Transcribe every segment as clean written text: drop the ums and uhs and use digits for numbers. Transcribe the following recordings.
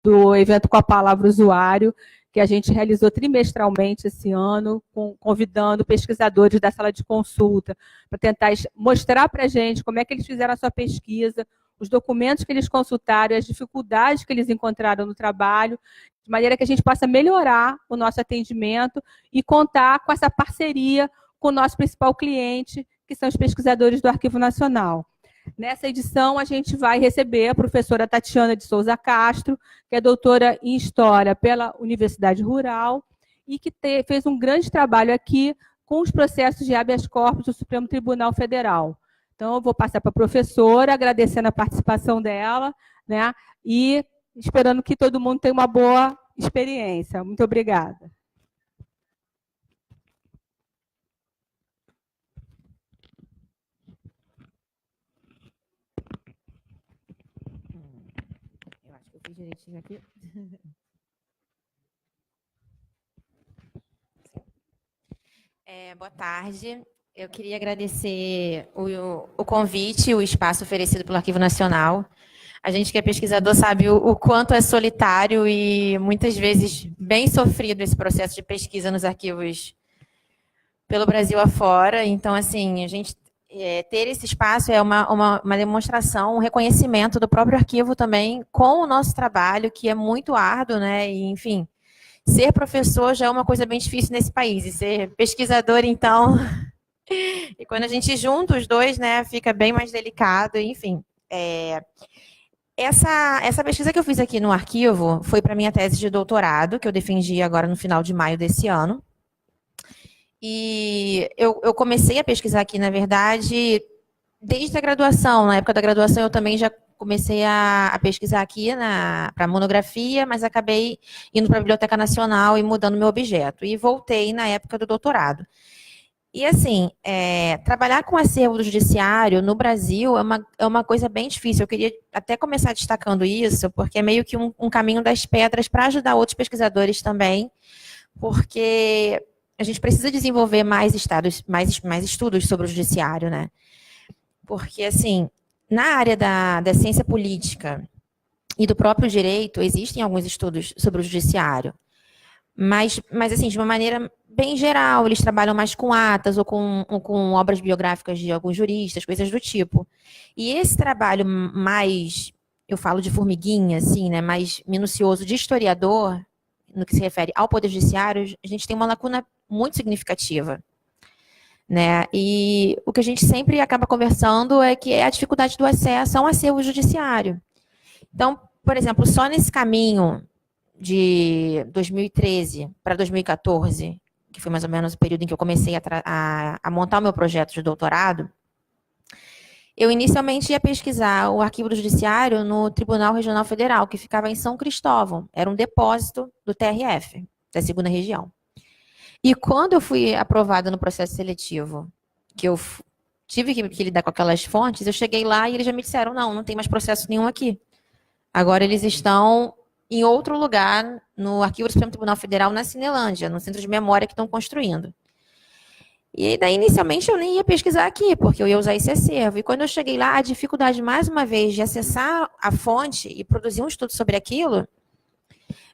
do evento com a palavra usuário, que a gente realizou trimestralmente esse ano, convidando pesquisadores da sala de consulta para tentar mostrar para a gente como é que eles fizeram a sua pesquisa, os documentos que eles consultaram, as dificuldades que eles encontraram no trabalho, de maneira que a gente possa melhorar o nosso atendimento e contar com essa parceria com o nosso principal cliente, que são os pesquisadores do Arquivo Nacional. Nessa edição, a gente vai receber a professora Tatiana de Souza Castro, que é doutora em História pela Universidade Rural e que fez um grande trabalho aqui com os processos de habeas corpus do Supremo Tribunal Federal. Então, eu vou passar para a professora, agradecendo a participação dela, né, e esperando que todo mundo tenha uma boa experiência. Muito obrigada. Eu acho que eu fiz direitinho aqui. Boa tarde. Eu queria agradecer o convite, o espaço oferecido pelo Arquivo Nacional. A gente que é pesquisador sabe o quanto é solitário e muitas vezes bem sofrido esse processo de pesquisa nos arquivos pelo Brasil afora. Então, assim, a gente ter esse espaço é uma demonstração, um reconhecimento do próprio arquivo também com o nosso trabalho, que é muito árduo, né? E, enfim, ser professor já é uma coisa bem difícil nesse país, e ser pesquisador, então... E quando a gente junta os dois, né, fica bem mais delicado, enfim. Essa pesquisa que eu fiz aqui no arquivo foi para minha tese de doutorado, que eu defendi agora no final de maio desse ano. E eu comecei a pesquisar aqui, na verdade, desde a graduação. Na época da graduação, eu também já comecei a pesquisar aqui para monografia, mas acabei indo para a Biblioteca Nacional e mudando meu objeto. E voltei na época do doutorado. E, assim, trabalhar com acervo do judiciário no Brasil é uma coisa bem difícil. Eu queria até começar destacando isso, porque é meio que um caminho das pedras para ajudar outros pesquisadores também, porque a gente precisa desenvolver mais estudos sobre o judiciário, né? Porque, assim, na área da ciência política e do próprio direito, existem alguns estudos sobre o judiciário, mas assim, de uma maneira bem geral, eles trabalham mais com atas ou com obras biográficas de alguns juristas, coisas do tipo. E esse trabalho mais, eu falo de formiguinha, assim, né, mais minucioso de historiador, no que se refere ao Poder Judiciário, a gente tem uma lacuna muito significativa, né? E o que a gente sempre acaba conversando é que é a dificuldade do acesso a um acervo judiciário. Então, por exemplo, só nesse caminho de 2013 para 2014, que foi mais ou menos o período em que eu comecei a montar o meu projeto de doutorado, eu inicialmente ia pesquisar o arquivo do judiciário no Tribunal Regional Federal, que ficava em São Cristóvão. Era um depósito do TRF, da 2ª Região. E quando eu fui aprovada no processo seletivo, que eu tive que lidar com aquelas fontes, eu cheguei lá e eles já me disseram, não tem mais processo nenhum aqui. Agora eles estão em outro lugar, no Arquivo do Supremo Tribunal Federal, na Cinelândia, no centro de memória que estão construindo. E daí, inicialmente, eu nem ia pesquisar aqui, porque eu ia usar esse acervo. E quando eu cheguei lá, a dificuldade, mais uma vez, de acessar a fonte e produzir um estudo sobre aquilo,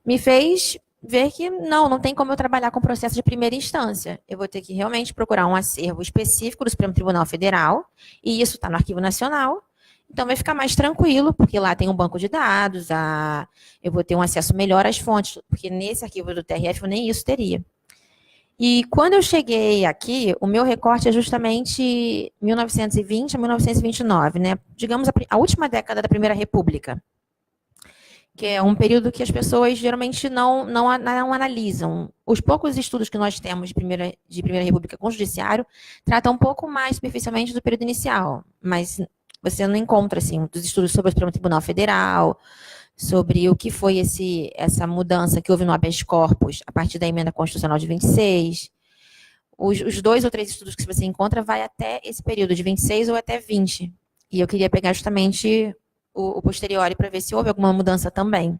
me fez ver que não tem como eu trabalhar com processo de primeira instância. Eu vou ter que realmente procurar um acervo específico do Supremo Tribunal Federal, e isso está no Arquivo Nacional. Então, vai ficar mais tranquilo, porque lá tem um banco de dados, eu vou ter um acesso melhor às fontes, porque nesse arquivo do TRF eu nem isso teria. E quando eu cheguei aqui, o meu recorte é justamente 1920 a 1929, né? Digamos, a última década da Primeira República, que é um período que as pessoas geralmente não analisam. Os poucos estudos que nós temos de Primeira República com o judiciário tratam um pouco mais superficialmente do período inicial, mas você não encontra, assim, dos estudos sobre o Supremo Tribunal Federal, sobre o que foi essa mudança que houve no habeas corpus a partir da emenda constitucional de 26. Os 2 ou 3 estudos que você encontra vai até esse período de 26 ou até 20. E eu queria pegar justamente o posteriori para ver se houve alguma mudança também.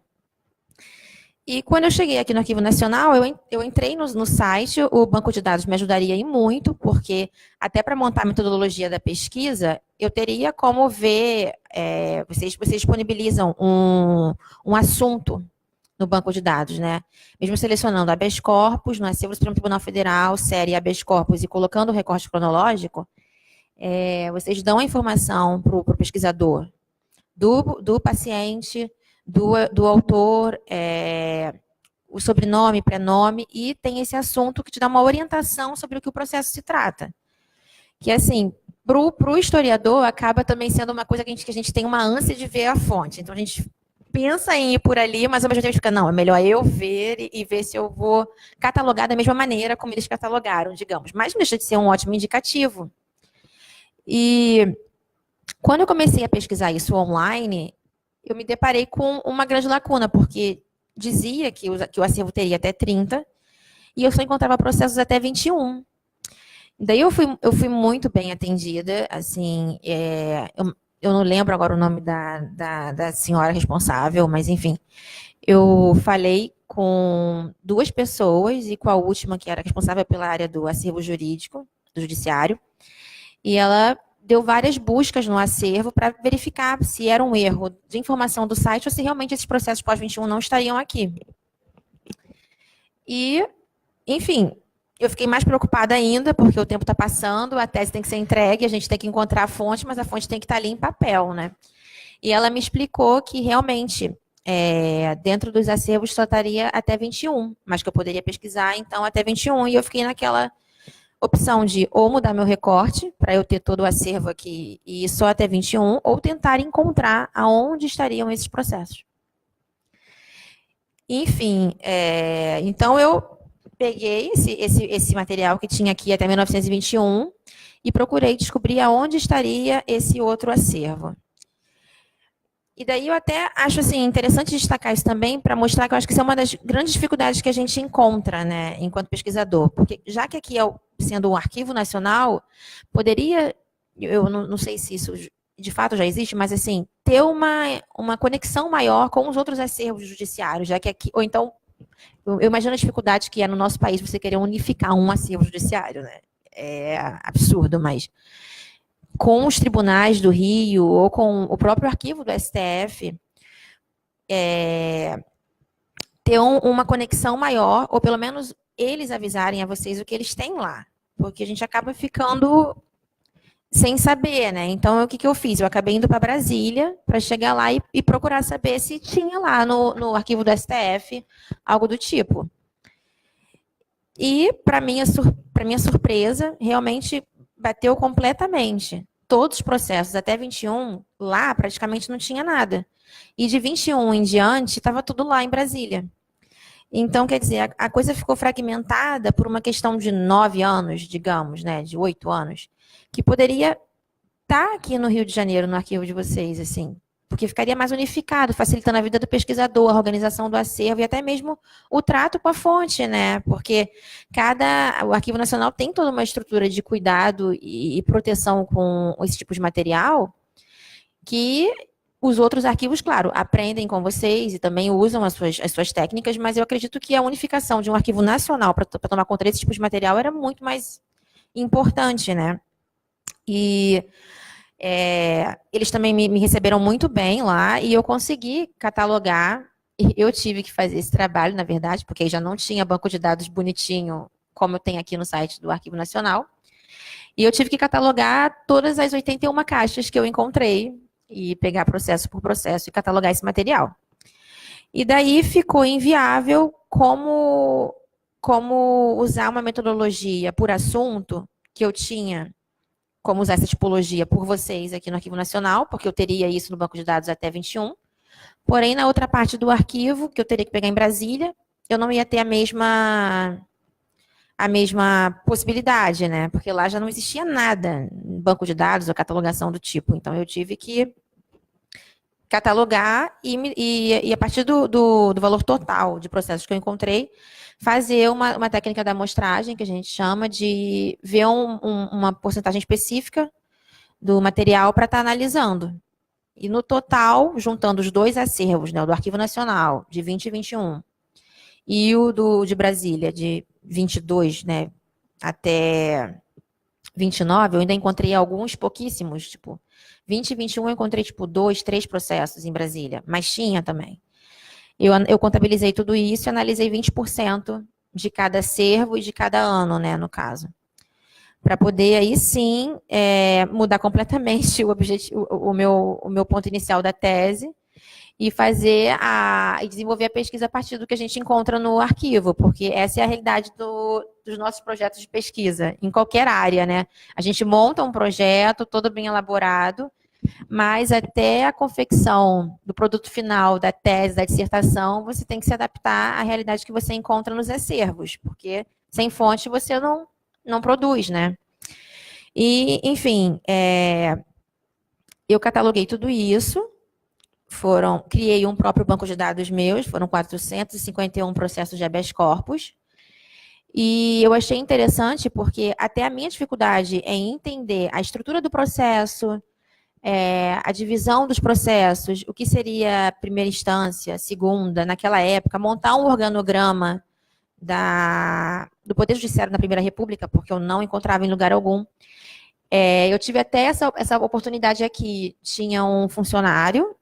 E quando eu cheguei aqui no Arquivo Nacional, eu entrei no site, o banco de dados me ajudaria aí muito, porque até para montar a metodologia da pesquisa, eu teria como ver, vocês disponibilizam um assunto no banco de dados, né? Mesmo selecionando habeas corpus no acervo do Supremo Tribunal Federal, série habeas corpus e colocando o recorte cronológico, vocês dão a informação para o pesquisador do paciente, do autor, o sobrenome, prenome, e tem esse assunto que te dá uma orientação sobre o que o processo se trata. Que, assim, para o historiador, acaba também sendo uma coisa que a gente tem uma ânsia de ver a fonte. Então, a gente pensa em ir por ali, mas ao mesmo tempo fica, não, é melhor eu ver e ver se eu vou catalogar da mesma maneira como eles catalogaram, digamos. Mas não deixa de ser um ótimo indicativo. E quando eu comecei a pesquisar isso online, eu me deparei com uma grande lacuna, porque dizia que o acervo teria até 30, e eu só encontrava processos até 21. Daí eu fui muito bem atendida, assim, eu não lembro agora o nome da senhora responsável, mas enfim, eu falei com 2 pessoas e com a última, que era responsável pela área do acervo jurídico, do judiciário, e ela deu várias buscas no acervo para verificar se era um erro de informação do site ou se realmente esses processos pós-21 não estariam aqui. E, enfim, eu fiquei mais preocupada ainda, porque o tempo está passando, a tese tem que ser entregue, a gente tem que encontrar a fonte, mas a fonte tem que estar ali em papel, né? E ela me explicou que realmente, dentro dos acervos, só estaria até 21, mas que eu poderia pesquisar, então, até 21, e eu fiquei naquela opção de ou mudar meu recorte, para eu ter todo o acervo aqui e só até 21, ou tentar encontrar aonde estariam esses processos. Enfim, então eu peguei esse material que tinha aqui até 1921 e procurei descobrir aonde estaria esse outro acervo. E daí eu até acho assim, interessante destacar isso também para mostrar que eu acho que isso é uma das grandes dificuldades que a gente encontra, né, enquanto pesquisador. Porque já que aqui sendo um arquivo nacional, poderia, eu não sei se isso de fato já existe, mas assim, ter uma conexão maior com os outros acervos judiciários, já que aqui, ou então, eu imagino a dificuldade que é no nosso país você querer unificar um acervo judiciário, né? É absurdo, mas com os tribunais do Rio ou com o próprio arquivo do STF, ter uma conexão maior, ou pelo menos eles avisarem a vocês o que eles têm lá, porque a gente acaba ficando sem saber, né? Então, o que eu fiz? Eu acabei indo para Brasília para chegar lá e procurar saber se tinha lá no arquivo do STF algo do tipo. E, para minha surpresa, realmente bateu completamente. Todos os processos até 21, lá praticamente não tinha nada. E de 21 em diante, estava tudo lá em Brasília. Então, quer dizer, a coisa ficou fragmentada por uma questão de 9 anos, digamos, né, de 8 anos, que poderia estar aqui no Rio de Janeiro, no arquivo de vocês, assim, porque ficaria mais unificado, facilitando a vida do pesquisador, a organização do acervo e até mesmo o trato com a fonte, né? Porque o Arquivo Nacional tem toda uma estrutura de cuidado e proteção com esse tipo de material que os outros arquivos, claro, aprendem com vocês e também usam as suas técnicas, mas eu acredito que a unificação de um arquivo nacional para tomar conta desse tipo de material era muito mais importante, né? E eles também me receberam muito bem lá e eu consegui catalogar. Eu tive que fazer esse trabalho, na verdade, porque aí já não tinha banco de dados bonitinho, como eu tenho aqui no site do Arquivo Nacional. E eu tive que catalogar todas as 81 caixas que eu encontrei e pegar processo por processo e catalogar esse material. E daí ficou inviável como usar uma metodologia por assunto que eu tinha, como usar essa tipologia por vocês aqui no Arquivo Nacional, porque eu teria isso no banco de dados até 21. Porém, na outra parte do arquivo, que eu teria que pegar em Brasília, eu não ia ter a mesma possibilidade, né? Porque lá já não existia nada, banco de dados ou catalogação do tipo. Então, eu tive que catalogar e a partir do valor total de processos que eu encontrei, fazer uma técnica da amostragem, que a gente chama de ver uma porcentagem específica do material para estar analisando. E no total, juntando os 2 acervos, né, o do Arquivo Nacional, de 20 e 21, e o de Brasília, de 22, né, até 29, eu ainda encontrei alguns pouquíssimos, tipo, 20 e 21 eu encontrei, tipo, 2, 3 processos em Brasília, mas tinha também. Eu contabilizei tudo isso e analisei 20% de cada acervo e de cada ano, né, no caso. Para poder, aí sim, mudar completamente o meu ponto inicial da tese e e desenvolver a pesquisa a partir do que a gente encontra no arquivo, porque essa é a realidade dos nossos projetos de pesquisa, em qualquer área, né? A gente monta um projeto todo bem elaborado, mas até a confecção do produto final, da tese, da dissertação, você tem que se adaptar à realidade que você encontra nos acervos, porque sem fonte você não produz, né? E, enfim, eu cataloguei tudo isso, criei um próprio banco de dados meus, foram 451 processos de habeas corpus, e eu achei interessante porque até a minha dificuldade em entender a estrutura do processo, a divisão dos processos, o que seria primeira instância, segunda, naquela época, montar um organograma do Poder Judiciário na Primeira República, porque eu não encontrava em lugar algum. Eu tive até essa oportunidade aqui. Tinha um funcionário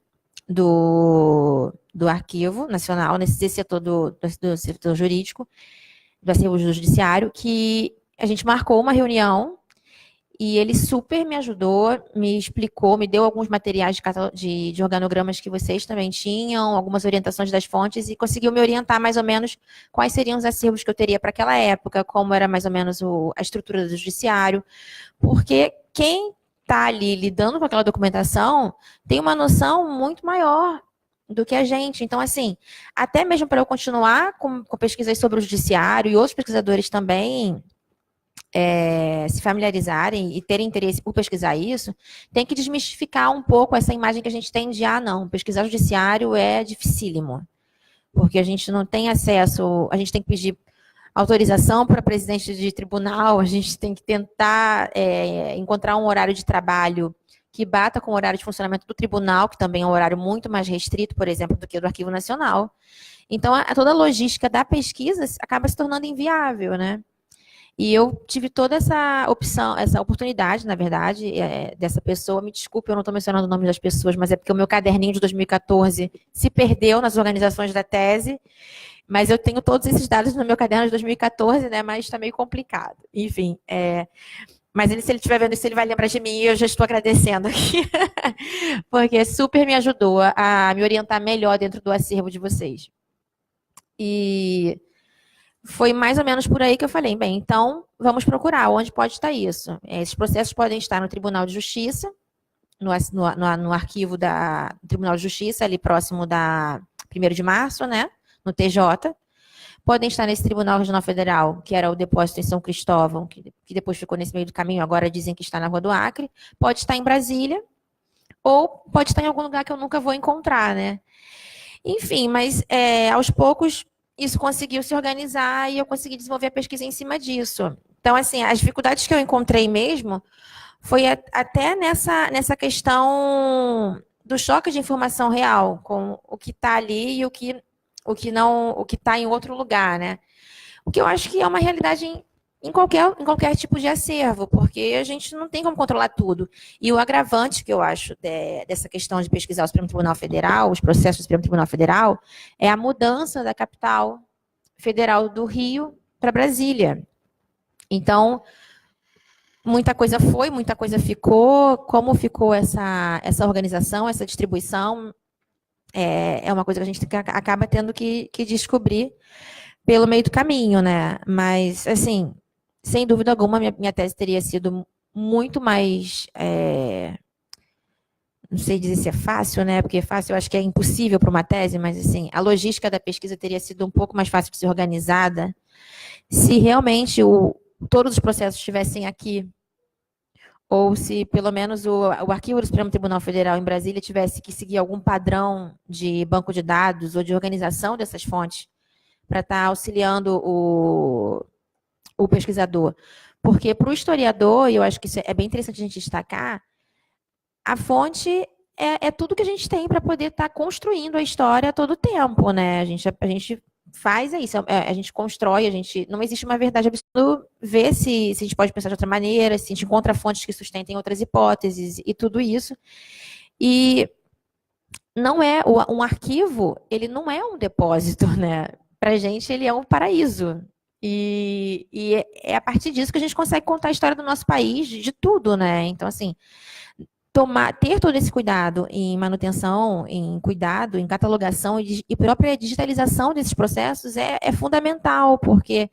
do Arquivo Nacional, nesse setor do setor jurídico, do acervo judiciário, que a gente marcou uma reunião e ele super me ajudou, me explicou, me deu alguns materiais de organogramas que vocês também tinham, algumas orientações das fontes e conseguiu me orientar mais ou menos quais seriam os acervos que eu teria para aquela época, como era mais ou menos a estrutura do judiciário, porque quem está ali lidando com aquela documentação tem uma noção muito maior do que a gente. Então, assim, até mesmo para eu continuar com pesquisas sobre o judiciário e outros pesquisadores também se familiarizarem e terem interesse por pesquisar isso, tem que desmistificar um pouco essa imagem que a gente tem de, não, pesquisar judiciário é dificílimo, porque a gente não tem acesso, a gente tem que pedir autorização para presidente de tribunal, a gente tem que tentar encontrar um horário de trabalho que bata com o horário de funcionamento do tribunal, que também é um horário muito mais restrito, por exemplo, do que o do Arquivo Nacional. Então, toda a logística da pesquisa acaba se tornando inviável, né? E eu tive toda essa opção, essa oportunidade, na verdade, dessa pessoa. Me desculpe, eu não estou mencionando o nome das pessoas, mas é porque o meu caderninho de 2014 se perdeu nas organizações da tese. Mas eu tenho todos esses dados no meu caderno de 2014, né? Mas está meio complicado. Enfim, mas se ele estiver vendo isso, ele vai lembrar de mim e eu já estou agradecendo aqui. Porque super me ajudou a me orientar melhor dentro do acervo de vocês. E foi mais ou menos por aí que eu falei, bem, então vamos procurar onde pode estar isso. Esses processos podem estar no Tribunal de Justiça, no arquivo do Tribunal de Justiça, ali próximo da 1º de março, né, no TJ. Podem estar nesse Tribunal Regional Federal, que era o depósito em São Cristóvão, que depois ficou nesse meio do caminho, agora dizem que está na Rua do Acre. Pode estar em Brasília, ou pode estar em algum lugar que eu nunca vou encontrar, né. Enfim, mas aos poucos isso conseguiu se organizar e eu consegui desenvolver a pesquisa em cima disso. Então, assim, as dificuldades que eu encontrei mesmo foi até nessa questão do choque de informação real, com o que está ali e o que está em outro lugar, né? O que eu acho que é uma realidade em qualquer tipo de acervo, porque a gente não tem como controlar tudo. E o agravante que eu acho dessa questão de pesquisar o Supremo Tribunal Federal, os processos do Supremo Tribunal Federal, é a mudança da capital federal do Rio para Brasília. Então, muita coisa foi, muita coisa ficou. Como ficou essa organização, essa distribuição, é uma coisa que a gente acaba tendo que descobrir pelo meio do caminho, né? Mas, assim, sem dúvida alguma, minha tese teria sido muito mais... não sei dizer se é fácil, né? Porque fácil eu acho que é impossível para uma tese, mas, assim, a logística da pesquisa teria sido um pouco mais fácil de ser organizada se realmente todos os processos estivessem aqui, ou se, pelo menos, o arquivo do Supremo Tribunal Federal em Brasília tivesse que seguir algum padrão de banco de dados ou de organização dessas fontes para estar auxiliando o pesquisador. Porque para o historiador, e eu acho que isso é bem interessante a gente destacar, a fonte é tudo que a gente tem para poder estar construindo a história a todo tempo, né? A gente faz isso, a gente constrói, não existe uma verdade absoluta, ver se a gente pode pensar de outra maneira, se a gente encontra fontes que sustentem outras hipóteses e tudo isso. E não é um arquivo, ele não é um depósito, né? Para a gente, ele é um paraíso. E é a partir disso que a gente consegue contar a história do nosso país, de tudo, né? Então, assim, ter todo esse cuidado em manutenção, em cuidado, em catalogação e própria digitalização desses processos é fundamental, porque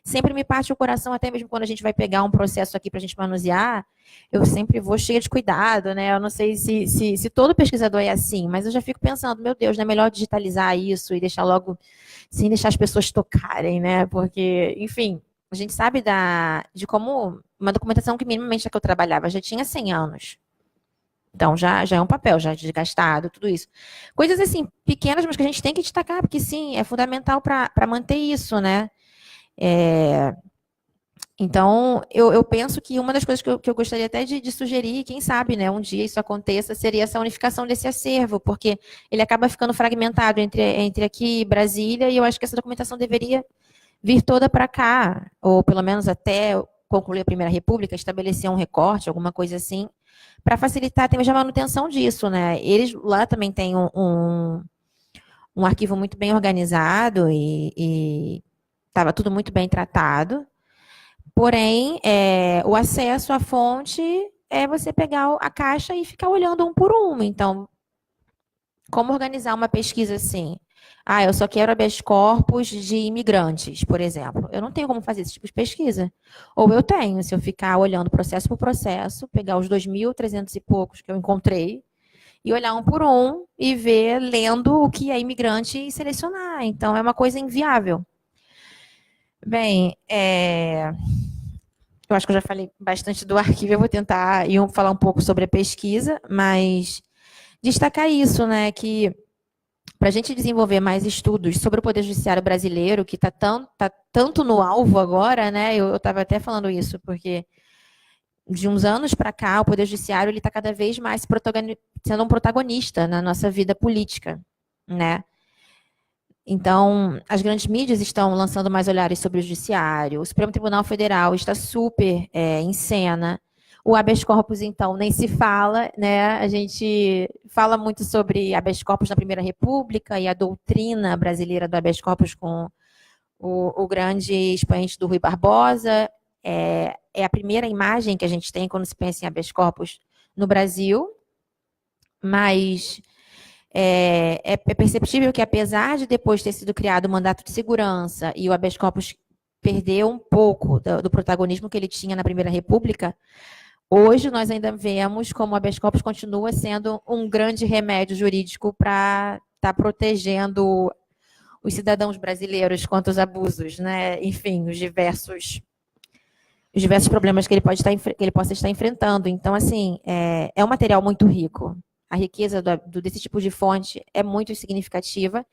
sempre me parte o coração, até mesmo quando a gente vai pegar um processo aqui para a gente manusear, eu sempre vou cheia de cuidado, né? Eu não sei se todo pesquisador é assim, mas eu já fico pensando, meu Deus, não é melhor digitalizar isso e deixar logo, sem deixar as pessoas tocarem, né? Porque, enfim, a gente sabe de como uma documentação que minimamente a que eu trabalhava já tinha 100 anos. Então, já é um papel, já desgastado, tudo isso. Coisas assim, pequenas, mas que a gente tem que destacar, porque sim, é fundamental para manter isso, né? Então, eu penso que uma das coisas que eu gostaria até de sugerir, quem sabe, né, um dia isso aconteça, seria essa unificação desse acervo, porque ele acaba ficando fragmentado entre aqui e Brasília, e eu acho que essa documentação deveria vir toda para cá, ou pelo menos até concluir a Primeira República, estabelecer um recorte, alguma coisa assim, para facilitar até mesmo a manutenção disso, né? Eles lá também têm um arquivo muito bem organizado e estava tudo muito bem tratado. Porém, o acesso à fonte é você pegar a caixa e ficar olhando um por um. Então, como organizar uma pesquisa assim? Ah, eu só quero habeas corpus de imigrantes, por exemplo. Eu não tenho como fazer esse tipo de pesquisa. Ou eu tenho, se eu ficar olhando processo por processo, pegar os 2.300 e poucos que eu encontrei e olhar um por um e ver, lendo o que é imigrante e selecionar. Então, é uma coisa inviável. Bem, eu acho que eu já falei bastante do arquivo, eu vou tentar falar um pouco sobre a pesquisa, mas destacar isso, né, que para a gente desenvolver mais estudos sobre o Poder Judiciário brasileiro, que está tanto no alvo agora, né, eu estava até falando isso, porque de uns anos para cá, o Poder Judiciário está cada vez mais sendo um protagonista na nossa vida política, né? Então, as grandes mídias estão lançando mais olhares sobre o judiciário, o Supremo Tribunal Federal está super em cena, o habeas corpus, então, nem se fala, né? A gente fala muito sobre habeas corpus na Primeira República e a doutrina brasileira do habeas corpus com o grande expoente do Rui Barbosa. É a primeira imagem que a gente tem quando se pensa em habeas corpus no Brasil, mas é perceptível que, apesar de depois ter sido criado o mandato de segurança e o habeas corpus perdeu um pouco do protagonismo que ele tinha na Primeira República, hoje nós ainda vemos como o habeas corpus continua sendo um grande remédio jurídico para estar protegendo os cidadãos brasileiros contra os abusos, né? Enfim, os diversos problemas que ele possa estar enfrentando. Então, assim, é um material muito rico. A riqueza desse tipo de fonte é muito significativa.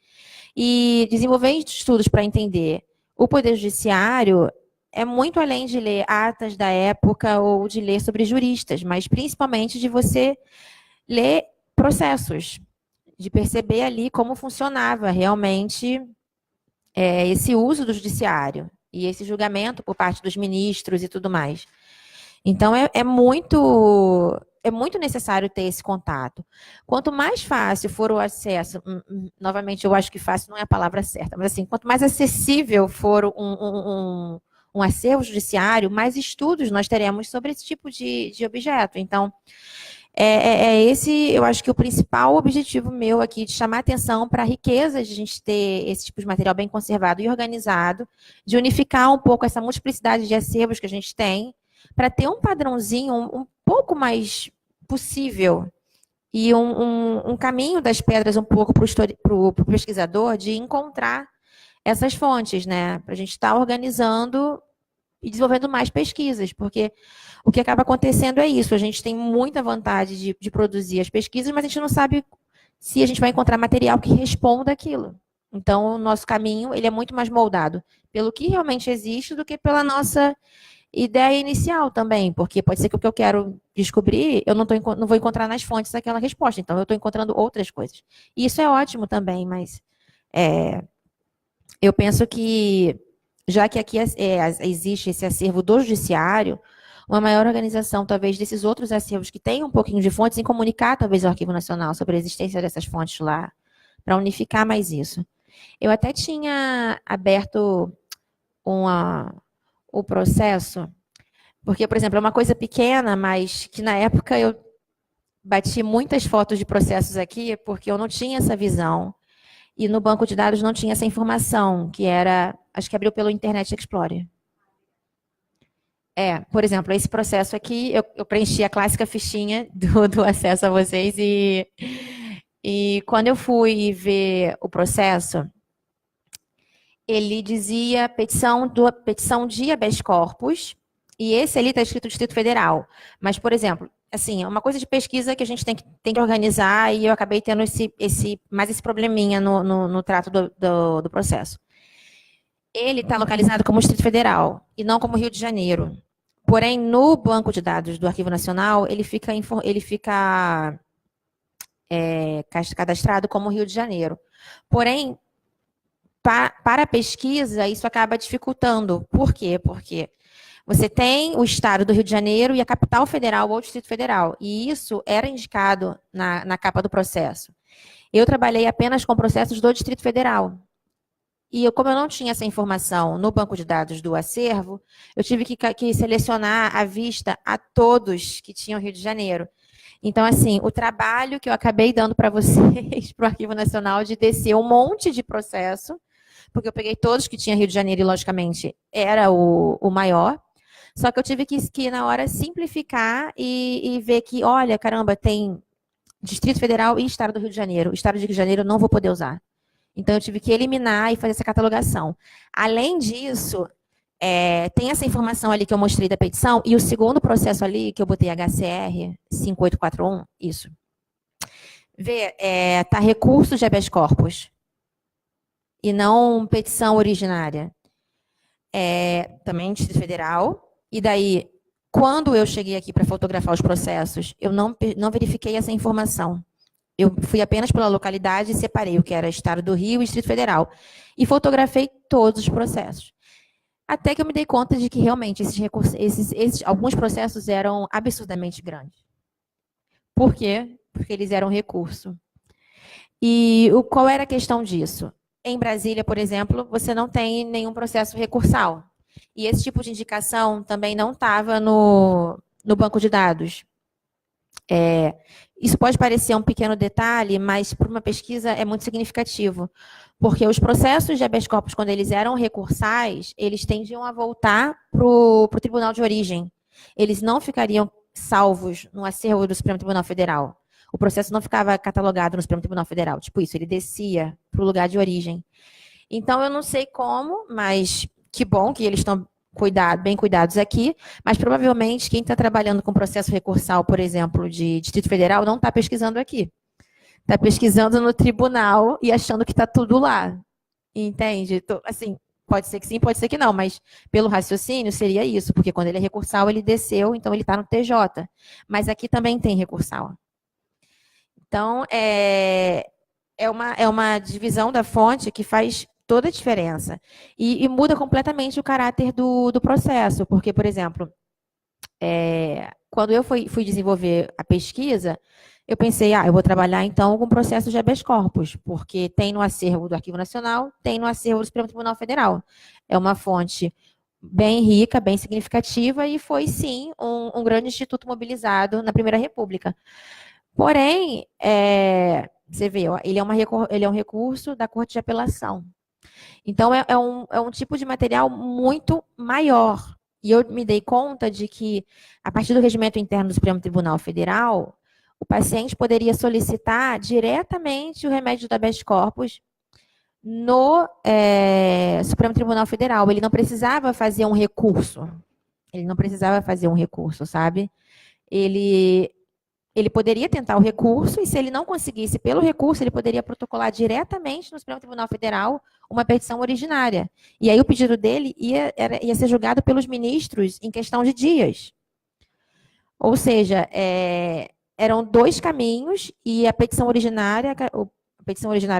E desenvolver estudos para entender o Poder Judiciário é muito além de ler atas da época ou de ler sobre juristas, mas principalmente de você ler processos, de perceber ali como funcionava realmente esse uso do judiciário e esse julgamento por parte dos ministros e tudo mais. Então, é muito necessário ter esse contato. Quanto mais fácil for o acesso, novamente, eu acho que fácil não é a palavra certa, mas assim, quanto mais acessível for um acervo judiciário, mais estudos nós teremos sobre esse tipo de objeto. Então, esse, eu acho que o principal objetivo meu aqui, de chamar atenção para a riqueza de a gente ter esse tipo de material bem conservado e organizado, de unificar um pouco essa multiplicidade de acervos que a gente tem, para ter um padrãozinho um pouco mais possível e um caminho das pedras um pouco para o pesquisador de encontrar essas fontes, né? Para a gente estar organizando e desenvolvendo mais pesquisas, porque o que acaba acontecendo é isso, a gente tem muita vontade de produzir as pesquisas, mas a gente não sabe se a gente vai encontrar material que responda aquilo. Então, o nosso caminho ele é muito mais moldado pelo que realmente existe do que pela nossa ideia inicial também, porque pode ser que o que eu quero descobrir, eu não vou encontrar nas fontes aquela resposta, então eu estou encontrando outras coisas. E isso é ótimo também, mas eu penso que, já que aqui existe esse acervo do judiciário, uma maior organização, talvez, desses outros acervos que têm um pouquinho de fontes, em comunicar, talvez, ao Arquivo Nacional sobre a existência dessas fontes lá, para unificar mais isso. Eu até tinha aberto o processo, porque, por exemplo, é uma coisa pequena, mas que na época eu bati muitas fotos de processos aqui, porque eu não tinha essa visão. E no banco de dados não tinha essa informação, que era, acho que abriu pelo Internet Explorer. Por exemplo, esse processo aqui, eu preenchi a clássica fichinha do acesso a vocês e quando eu fui ver o processo, ele dizia petição de habeas corpus, e esse ali está escrito Distrito Federal. Mas, por exemplo, assim, é uma coisa de pesquisa que a gente tem que organizar, e eu acabei tendo mais esse probleminha no trato do processo. Ele está localizado como Distrito Federal, e não como Rio de Janeiro. Porém, no banco de dados do Arquivo Nacional, ele fica cadastrado como Rio de Janeiro. Porém, para a pesquisa, isso acaba dificultando. Por quê? Porque você tem o estado do Rio de Janeiro e a capital federal ou Distrito Federal. E isso era indicado na capa do processo. Eu trabalhei apenas com processos do Distrito Federal. E como eu não tinha essa informação no banco de dados do acervo, eu tive que selecionar à vista a todos que tinham Rio de Janeiro. Então, assim, o trabalho que eu acabei dando para vocês, para o Arquivo Nacional, de descer um monte de processo, porque eu peguei todos que tinham Rio de Janeiro e, logicamente, era o maior. Só que eu tive que na hora, simplificar e ver que, olha, caramba, tem Distrito Federal e Estado do Rio de Janeiro. O Estado do Rio de Janeiro eu não vou poder usar. Então, eu tive que eliminar e fazer essa catalogação. Além disso, tem essa informação ali que eu mostrei da petição, e o segundo processo ali, que eu botei HCR 5841, isso. Vê, tá recurso de habeas corpus, e não petição originária. Também Distrito Federal, e daí, quando eu cheguei aqui para fotografar os processos, eu não verifiquei essa informação. Eu fui apenas pela localidade e separei o que era Estado do Rio e Distrito Federal. E fotografei todos os processos. Até que eu me dei conta de que realmente alguns processos eram absurdamente grandes. Por quê? Porque eles eram recurso. E qual era a questão disso? Em Brasília, por exemplo, você não tem nenhum processo recursal. E esse tipo de indicação também não estava no banco de dados. Isso pode parecer um pequeno detalhe, mas para uma pesquisa é muito significativo, porque os processos de habeas corpus, quando eles eram recursais, eles tendiam a voltar para o tribunal de origem. Eles não ficariam salvos no acervo do Supremo Tribunal Federal. O processo não ficava catalogado no Supremo Tribunal Federal. Tipo isso, ele descia para o lugar de origem. Então, eu não sei como, mas que bom que eles estão bem cuidados aqui, mas provavelmente quem está trabalhando com processo recursal, por exemplo, de Distrito Federal, não está pesquisando aqui. Está pesquisando no tribunal e achando que está tudo lá. Entende? Assim, pode ser que sim, pode ser que não, mas pelo raciocínio seria isso, porque quando ele é recursal, ele desceu, então ele está no TJ. Mas aqui também tem recursal. Então, é uma divisão da fonte que faz toda a diferença. E muda completamente o caráter do processo, porque, por exemplo, quando eu fui desenvolver a pesquisa, eu pensei, eu vou trabalhar então com o processo de habeas corpus, porque tem no acervo do Arquivo Nacional, tem no acervo do Supremo Tribunal Federal. É uma fonte bem rica, bem significativa, e foi, sim, um grande instituto mobilizado na Primeira República. Porém, você vê, ele é um recurso da Corte de Apelação. Então, é um tipo de material muito maior. E eu me dei conta de que, a partir do regimento interno do Supremo Tribunal Federal, o paciente poderia solicitar diretamente o remédio do habeas corpus no Supremo Tribunal Federal. Ele não precisava fazer um recurso. Ele não precisava fazer um recurso, sabe? Ele poderia tentar o recurso, e se ele não conseguisse pelo recurso, ele poderia protocolar diretamente no Supremo Tribunal Federal uma petição originária. E aí o pedido dele ia ser julgado pelos ministros em questão de dias. Ou seja, eram dois caminhos, e a petição originária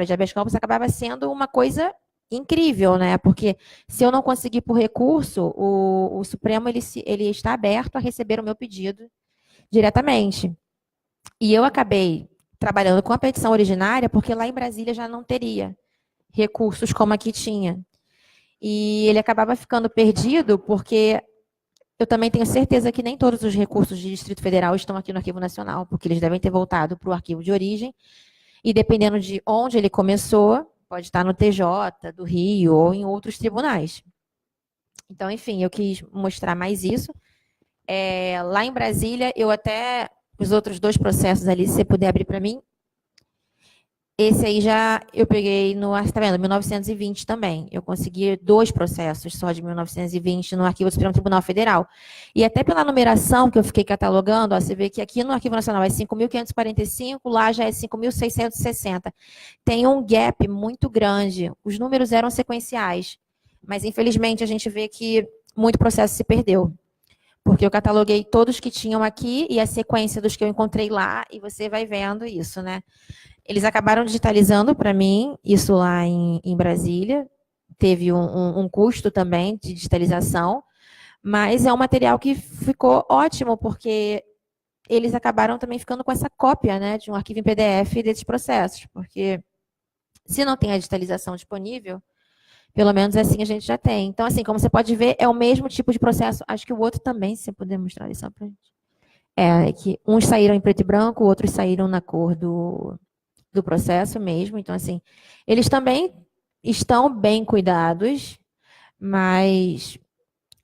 de habeas corpus acabava sendo uma coisa incrível, né? Porque se eu não conseguir por recurso, o Supremo ele está aberto a receber o meu pedido diretamente. E eu acabei trabalhando com a petição originária, porque lá em Brasília já não teria recursos como aqui tinha. E ele acabava ficando perdido, porque eu também tenho certeza que nem todos os recursos de Distrito Federal estão aqui no Arquivo Nacional, porque eles devem ter voltado para o arquivo de origem, e dependendo de onde ele começou, pode estar no TJ do Rio ou em outros tribunais. Então, enfim, eu quis mostrar mais isso. Lá em Brasília, eu até, os outros 2 processos ali, se você puder abrir para mim, esse aí já eu peguei no, tá vendo, 1920 também. Eu consegui 2 processos só de 1920 no Arquivo do Supremo Tribunal Federal. E até pela numeração que eu fiquei catalogando, ó, você vê que aqui no Arquivo Nacional é 5.545, lá já é 5.660. Tem um gap muito grande. Os números eram sequenciais, mas infelizmente a gente vê que muito processo se perdeu. Porque eu cataloguei todos que tinham aqui e a sequência dos que eu encontrei lá, e você vai vendo isso, né? Eles acabaram digitalizando para mim, isso lá em Brasília. Teve um custo também de digitalização, mas é um material que ficou ótimo, porque eles acabaram também ficando com essa cópia, né, de um arquivo em PDF desses processos, porque se não tem a digitalização disponível, pelo menos assim a gente já tem. Então, assim, como você pode ver, é o mesmo tipo de processo. Acho que o outro também, se você puder mostrar isso para gente. É que uns saíram em preto e branco, outros saíram na cor do processo mesmo. Então, assim, eles também estão bem cuidados, mas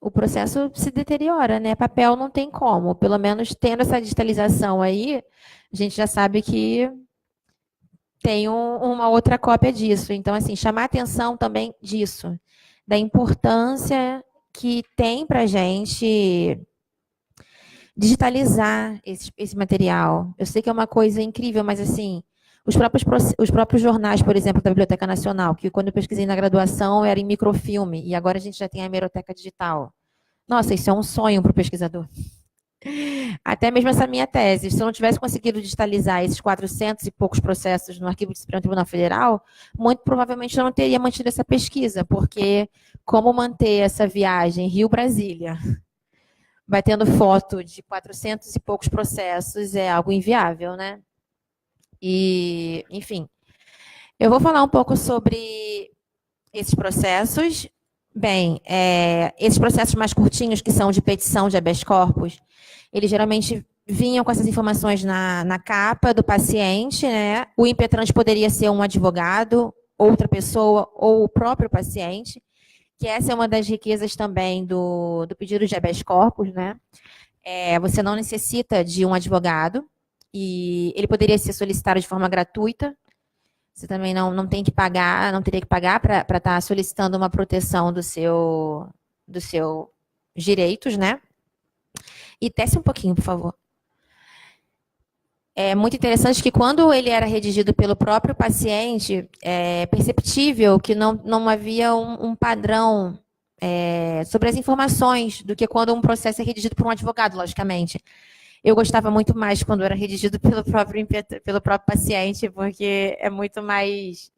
o processo se deteriora, né? Papel não tem como. Pelo menos tendo essa digitalização aí, a gente já sabe que tem uma outra cópia disso. Então, assim, chamar atenção também disso, da importância que tem para a gente digitalizar esse material. Eu sei que é uma coisa incrível, mas, assim, os próprios jornais, por exemplo, da Biblioteca Nacional, que quando eu pesquisei na graduação era em microfilme, e agora a gente já tem a hemeroteca digital. Nossa, isso é um sonho para o pesquisador. Até mesmo essa minha tese, se eu não tivesse conseguido digitalizar esses 400 e poucos processos no Arquivo do Supremo Tribunal Federal, muito provavelmente eu não teria mantido essa pesquisa, porque como manter essa viagem Rio-Brasília, vai tendo foto de 400 e poucos processos, é algo inviável, né? E, enfim, eu vou falar um pouco sobre esses processos. Bem, esses processos mais curtinhos, que são de petição de habeas corpus, eles geralmente vinham com essas informações na capa do paciente, né? O impetrante poderia ser um advogado, outra pessoa ou o próprio paciente, que essa é uma das riquezas também do pedido de habeas corpus, né? Você não necessita de um advogado e ele poderia ser solicitado de forma gratuita. Você também não tem que pagar, não teria que pagar para estar solicitando uma proteção dos seus direitos, né? E desce um pouquinho, por favor. É muito interessante que quando ele era redigido pelo próprio paciente, é perceptível que não havia um padrão sobre as informações do que quando um processo é redigido por um advogado, logicamente. Eu gostava muito mais quando era redigido pelo próprio paciente, porque é muito mais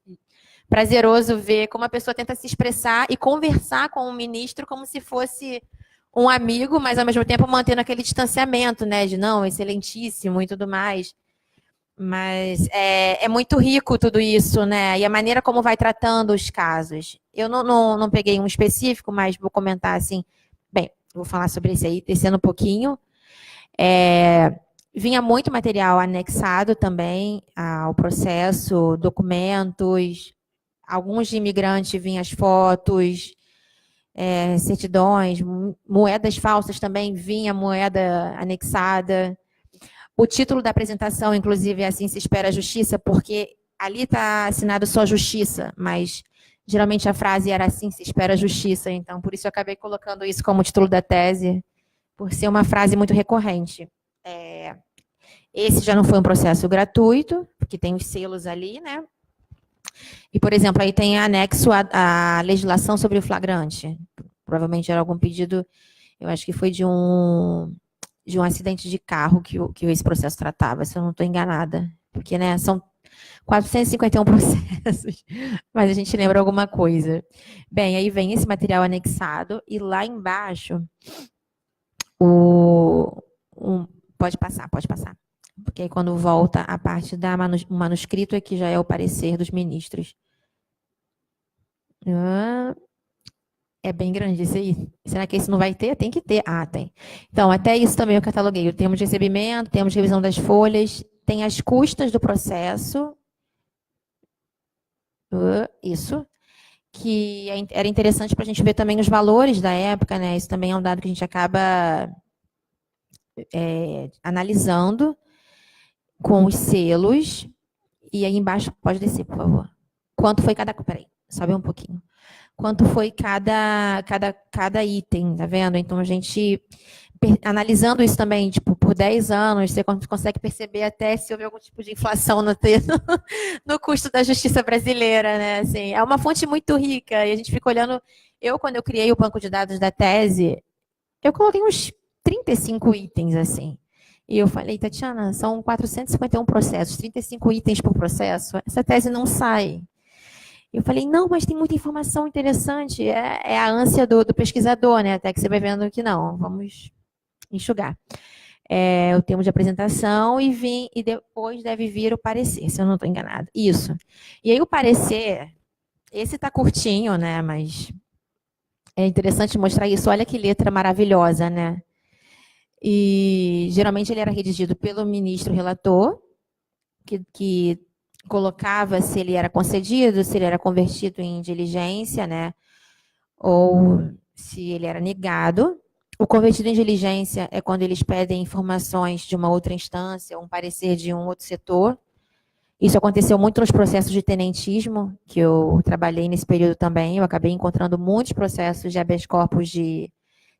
prazeroso ver como a pessoa tenta se expressar e conversar com o ministro como se fosse um amigo, mas ao mesmo tempo mantendo aquele distanciamento, né? De não, excelentíssimo e tudo mais. Mas é muito rico tudo isso, né? E a maneira como vai tratando os casos. Eu não peguei um específico, mas vou comentar assim. Bem, vou falar sobre esse aí, descendo um pouquinho. Vinha muito material anexado também ao processo, documentos, alguns de imigrante vinham as fotos, certidões, moedas falsas também vinha moeda anexada. O título da apresentação, inclusive, é assim se espera a justiça, porque ali está assinado só justiça, mas geralmente a frase era assim se espera a justiça, então por isso eu acabei colocando isso como título da tese, por ser uma frase muito recorrente. Esse já não foi um processo gratuito, porque tem os selos ali, né? E, por exemplo, aí tem anexo a legislação sobre o flagrante. Provavelmente era algum pedido, eu acho que foi de um acidente de carro que esse processo tratava, se eu não estou enganada. Porque, né, são 451 processos, mas a gente lembra alguma coisa. Bem, aí vem esse material anexado e lá embaixo, pode passar. Porque aí quando volta a parte do manuscrito é que já é o parecer dos ministros. É bem grande esse aí. Será que esse não vai ter? Tem que ter. Ah, tem. Então, até isso também eu cataloguei. O termo de recebimento, temos de revisão das folhas, tem as custas do processo. Isso. Que era interessante para a gente ver também os valores da época, né? Isso também é um dado que a gente acaba analisando com os selos. E aí embaixo, pode descer, por favor. Quanto foi cada... Peraí, sobe um pouquinho. Quanto foi cada item, tá vendo? Então, a gente, analisando isso também, tipo, por 10 anos, você consegue perceber até se houve algum tipo de inflação no custo da justiça brasileira, né? Assim, é uma fonte muito rica, e a gente fica olhando... Quando eu criei o banco de dados da tese, eu coloquei uns 35 itens, assim. E eu falei, Tatiana, são 451 processos, 35 itens por processo, essa tese não sai. Eu falei, não, mas tem muita informação interessante. É a ânsia do pesquisador, né? Até que você vai vendo que não, vamos enxugar. O termo de apresentação e depois deve vir o parecer, se eu não estou enganada. Isso. E aí o parecer, esse está curtinho, né? Mas é interessante mostrar isso. Olha que letra maravilhosa, né? E geralmente ele era redigido pelo ministro relator, que colocava se ele era concedido, se ele era convertido em diligência, né? Ou se ele era negado. O convertido em diligência é quando eles pedem informações de uma outra instância, um parecer de um outro setor. Isso aconteceu muito nos processos de tenentismo, que eu trabalhei nesse período também. Eu acabei encontrando muitos processos de habeas corpus de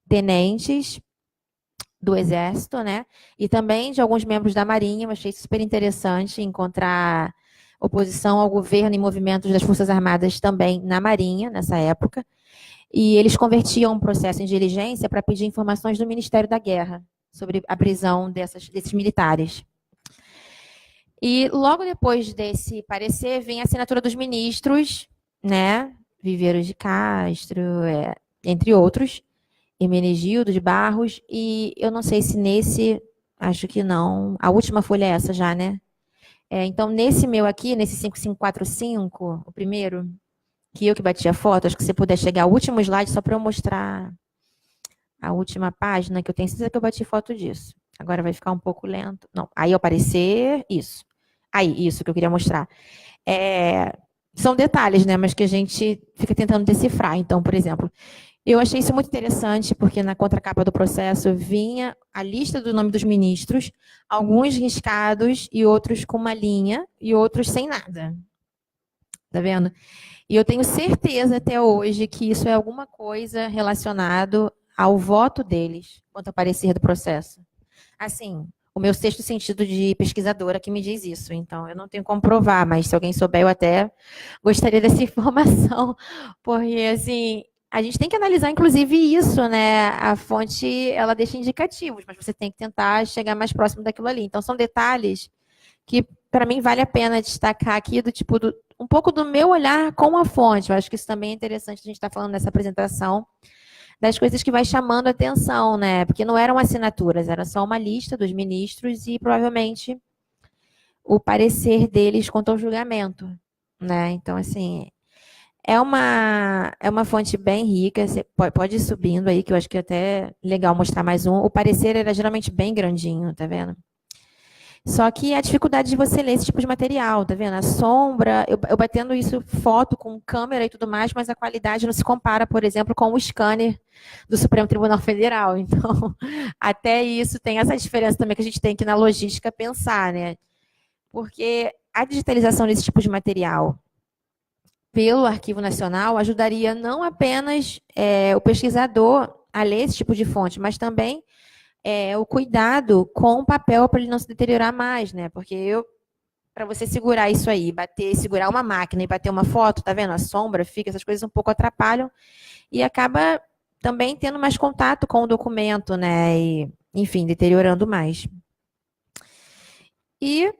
tenentes do Exército, né? E também de alguns membros da Marinha. Eu achei super interessante encontrar oposição ao governo e movimentos das Forças Armadas também na Marinha, nessa época. E eles convertiam um processo em diligência para pedir informações do Ministério da Guerra sobre a prisão desses militares. E logo depois desse parecer, vem a assinatura dos ministros, né? Viveiros de Castro, entre outros, Hermenegildo de Barros, e eu não sei se nesse, acho que não, a última folha é essa já, né? Então, nesse meu aqui, nesse 5545, o primeiro, que eu que bati a foto, acho que se você puder chegar ao último slide, só para eu mostrar a última página, que eu tenho certeza que eu bati foto disso. Agora vai ficar um pouco lento. Não, aí ao aparecer, isso. Aí, isso que eu queria mostrar. São detalhes, né, mas que a gente fica tentando decifrar. Então, por exemplo, eu achei isso muito interessante, porque na contracapa do processo vinha a lista do nome dos ministros, alguns riscados e outros com uma linha, e outros sem nada. Tá vendo? E eu tenho certeza até hoje que isso é alguma coisa relacionado ao voto deles, quanto ao parecer do processo. Assim, o meu sexto sentido de pesquisadora que me diz isso, então eu não tenho como provar, mas se alguém souber, eu até gostaria dessa informação, porque, assim, a gente tem que analisar, inclusive, isso, né? A fonte, ela deixa indicativos, mas você tem que tentar chegar mais próximo daquilo ali. Então, são detalhes que, para mim, vale a pena destacar aqui, um pouco do meu olhar com a fonte. Eu acho que isso também é interessante a gente estar falando nessa apresentação, das coisas que vai chamando a atenção, né? Porque não eram assinaturas, era só uma lista dos ministros e, provavelmente, o parecer deles quanto ao julgamento, né? Então, assim, é uma fonte bem rica, você pode ir subindo aí, que eu acho que é até legal mostrar mais um. O parecer era geralmente bem grandinho, tá vendo? Só que a dificuldade de você ler esse tipo de material, tá vendo? A sombra, eu batendo isso foto com câmera e tudo mais, mas a qualidade não se compara, por exemplo, com o scanner do Supremo Tribunal Federal. Então, até isso tem essa diferença também que a gente tem que na logística pensar, né? Porque a digitalização desse tipo de material pelo Arquivo Nacional ajudaria não apenas o pesquisador a ler esse tipo de fonte, mas também o cuidado com o papel para ele não se deteriorar mais, né? Porque para você segurar isso aí, segurar uma máquina e bater uma foto, tá vendo? A sombra fica, essas coisas um pouco atrapalham e acaba também tendo mais contato com o documento, né? E, enfim, deteriorando mais. E,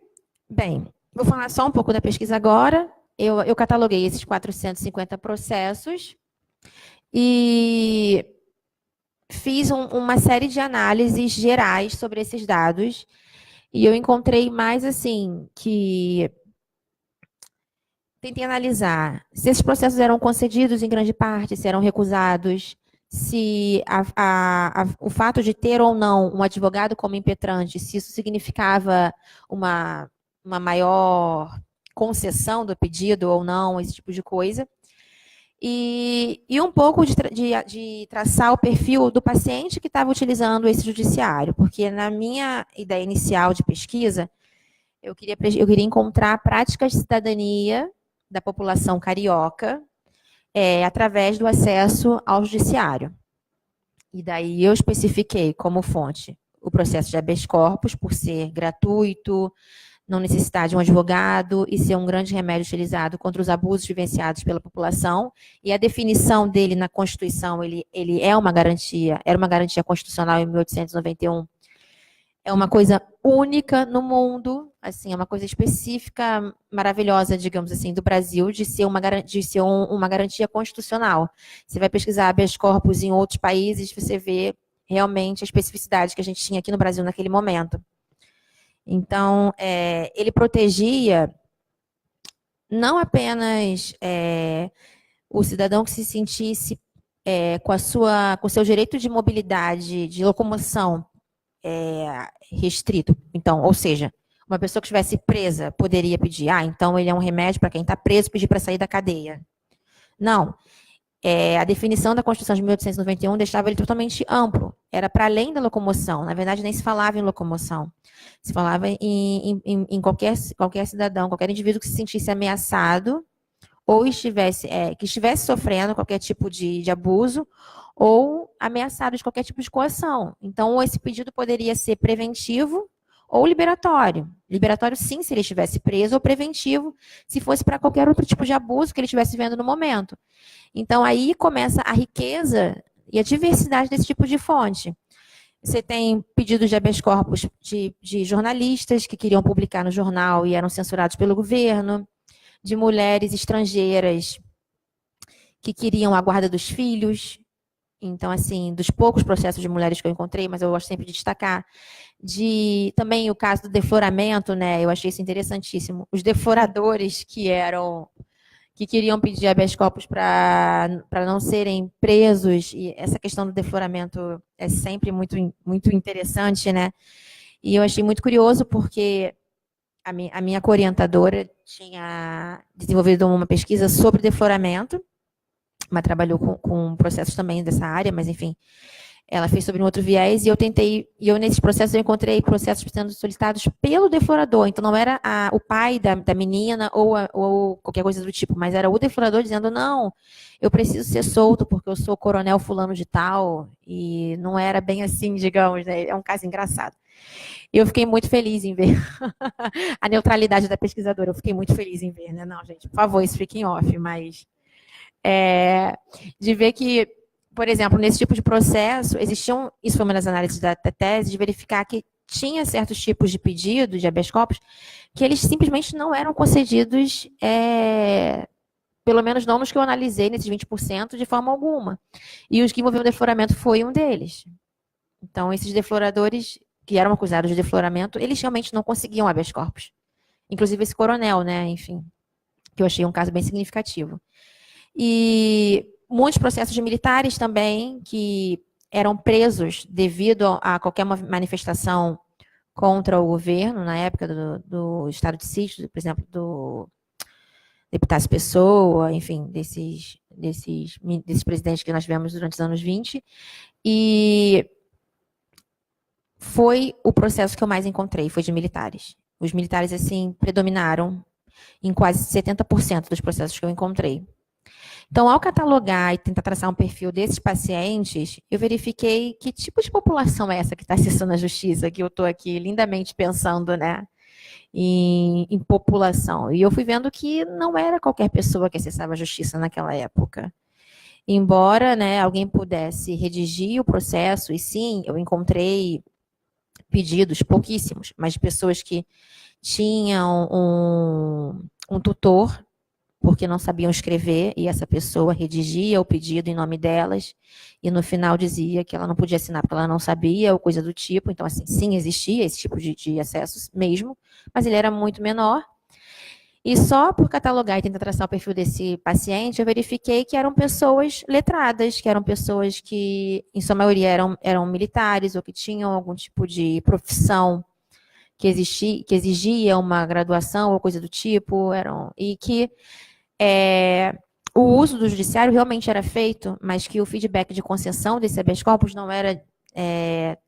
bem, Vou falar só um pouco da pesquisa agora. Eu cataloguei esses 450 processos e fiz uma série de análises gerais sobre esses dados. E eu encontrei mais assim, que tentei analisar se esses processos eram concedidos em grande parte, se eram recusados, se o fato de ter ou não um advogado como impetrante, se isso significava uma maior concessão do pedido ou não, esse tipo de coisa. E um pouco de traçar o perfil do paciente que estava utilizando esse judiciário, porque na minha ideia inicial de pesquisa, eu queria encontrar práticas de cidadania da população carioca através do acesso ao judiciário. E daí eu especifiquei como fonte o processo de habeas corpus, por ser gratuito, não necessitar de um advogado e ser um grande remédio utilizado contra os abusos vivenciados pela população. E a definição dele na Constituição, ele é uma garantia, era uma garantia constitucional em 1891. É uma coisa única no mundo, assim, é uma coisa específica, maravilhosa, digamos assim, do Brasil, de ser uma garantia constitucional. Você vai pesquisar habeas corpus em outros países, você vê realmente a especificidade que a gente tinha aqui no Brasil naquele momento. Então, ele protegia não apenas o cidadão que se sentisse com o seu direito de mobilidade, de locomoção restrito. Então, ou seja, uma pessoa que estivesse presa poderia pedir, então ele é um remédio para quem está preso, pedir para sair da cadeia. Não. A definição da Constituição de 1891 deixava ele totalmente amplo. Era para além da locomoção. Na verdade, nem se falava em locomoção. Se falava em qualquer cidadão, qualquer indivíduo que se sentisse ameaçado ou que estivesse sofrendo qualquer tipo de abuso ou ameaçado de qualquer tipo de coação. Então, esse pedido poderia ser preventivo ou liberatório. Liberatório, sim, se ele estivesse preso, ou preventivo, se fosse para qualquer outro tipo de abuso que ele estivesse vendo no momento. Então, aí começa a riqueza e a diversidade desse tipo de fonte. Você tem pedidos de habeas corpus de jornalistas que queriam publicar no jornal e eram censurados pelo governo, de mulheres estrangeiras que queriam a guarda dos filhos. Então, assim, dos poucos processos de mulheres que eu encontrei, mas eu gosto sempre de destacar, também o caso do defloramento, né? Eu achei isso interessantíssimo. Os defloradores que queriam pedir habeas corpus para não serem presos, e essa questão do defloramento é sempre muito, muito interessante, né? E eu achei muito curioso porque a minha co-orientadora tinha desenvolvido uma pesquisa sobre defloramento, mas trabalhou com processos também dessa área, mas enfim, ela fez sobre um outro viés e eu nesses processos eu encontrei processos sendo solicitados pelo deflorador, então não era o pai da menina ou qualquer coisa do tipo, mas era o deflorador dizendo, não, eu preciso ser solto porque eu sou coronel fulano de tal, e não era bem assim, digamos, né? É um caso engraçado. E eu fiquei muito feliz em ver a neutralidade da pesquisadora, eu fiquei muito feliz em ver, né? Não, gente, por favor, isso fique em off, mas de ver que, por exemplo, nesse tipo de processo, isso foi uma das análises da tese, de verificar que tinha certos tipos de pedido de habeas corpus que eles simplesmente não eram concedidos, pelo menos não nos que eu analisei, nesses 20%, de forma alguma. E os que envolviam defloramento foi um deles. Então, esses defloradores que eram acusados de defloramento, eles realmente não conseguiam habeas corpus. Inclusive esse coronel, né, enfim, que eu achei um caso bem significativo. E muitos processos de militares também que eram presos devido a qualquer manifestação contra o governo, na época do estado de sítio, por exemplo, do deputado Pessoa, enfim, desses presidentes que nós tivemos durante os anos 20. E foi o processo que eu mais encontrei, foi de militares. Os militares, assim, predominaram em quase 70% dos processos que eu encontrei. Então, ao catalogar e tentar traçar um perfil desses pacientes, eu verifiquei que tipo de população é essa que está acessando a justiça, que eu estou aqui lindamente pensando, né, em população. E eu fui vendo que não era qualquer pessoa que acessava a justiça naquela época. Embora, né, alguém pudesse redigir o processo, e sim, eu encontrei pedidos, pouquíssimos, mas de pessoas que tinham um tutor, porque não sabiam escrever, e essa pessoa redigia o pedido em nome delas, e no final dizia que ela não podia assinar porque ela não sabia, ou coisa do tipo. Então, assim, sim, existia esse tipo de acessos mesmo, mas ele era muito menor. E só por catalogar e tentar traçar o perfil desse paciente, eu verifiquei que eram pessoas letradas, que eram pessoas que, em sua maioria, eram militares, ou que tinham algum tipo de profissão que exigia uma graduação ou coisa do tipo, e que o uso do judiciário realmente era feito, mas que o feedback de concessão desse habeas corpus não era